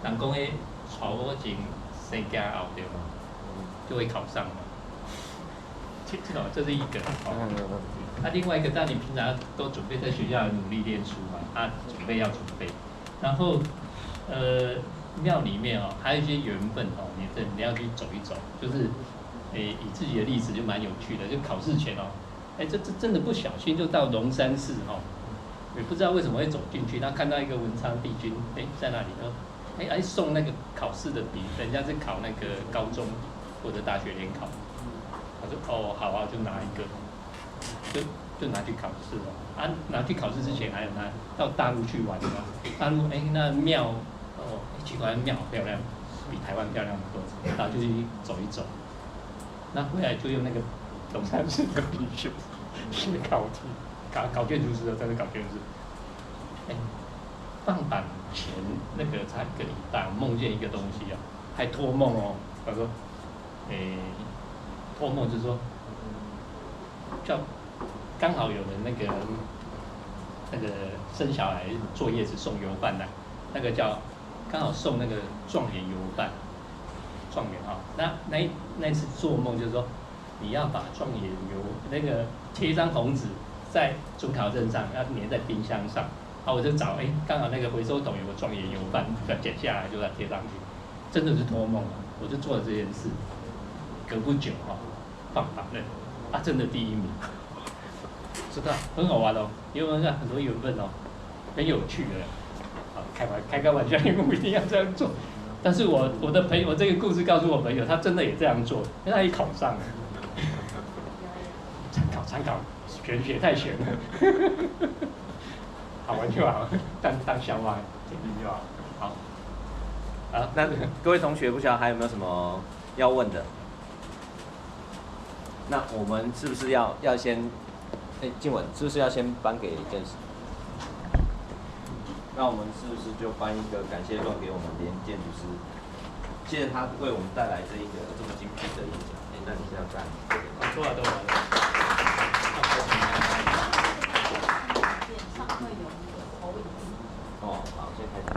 人讲诶，带我进生家后对吗？就会考上了。这是一个哦。另外一个，当你平常都准备在学校努力念书嘛，准备要准备，然后庙里面哦，还有一些缘分哦，你要去走一走，就是以自己的例子就蛮有趣的，就考试前哦，这真的不小心就到龙山寺哦，也不知道为什么会走进去，他看到一个文昌帝君在那里哦，送那个考试的笔，人家是考那个高中或者大学联考。他说好啊，就拿一个，就拿去考试了。拿去考试之前还有拿到大陆去玩的。大陆那庙奇怪，庙好漂亮，比台湾漂亮很多。然后就去走一走。那回来就用那个龙山寺的笔写考题，考建筑师的，真的考建筑师。放榜前那个才1个礼拜，我梦见一个东西还托梦哦。他说，托梦就是说，叫刚好有人那个生小孩坐月子送油饭来，那个叫刚好送那个状元油饭，状元那次做梦就是说，你要把状元油那个贴一张红纸在准考证上，要粘在冰箱上。我就找刚好那个回收桶有个状元油饭，剪下来就把它贴上去，真的是托梦我就做了这件事。隔不久放榜了，真的第1名，知道很好玩哦，因为很多缘分很有趣的，开玩笑，因为不一定要这样做，但是我的朋友，这个故事告诉我朋友，他真的也这样做，因为他也考上了，参考，玄学太玄了，好玩就好，当笑话听听就好，好，那各位同学，不晓得还有没有什么要问的？那我们是不是要先，静文是不是要先颁给建师？那我们是不是就颁一个感谢状给我们连建筑师？谢谢他为我们带来这么精辟的演讲。那你现在干？都完了。好，先开始。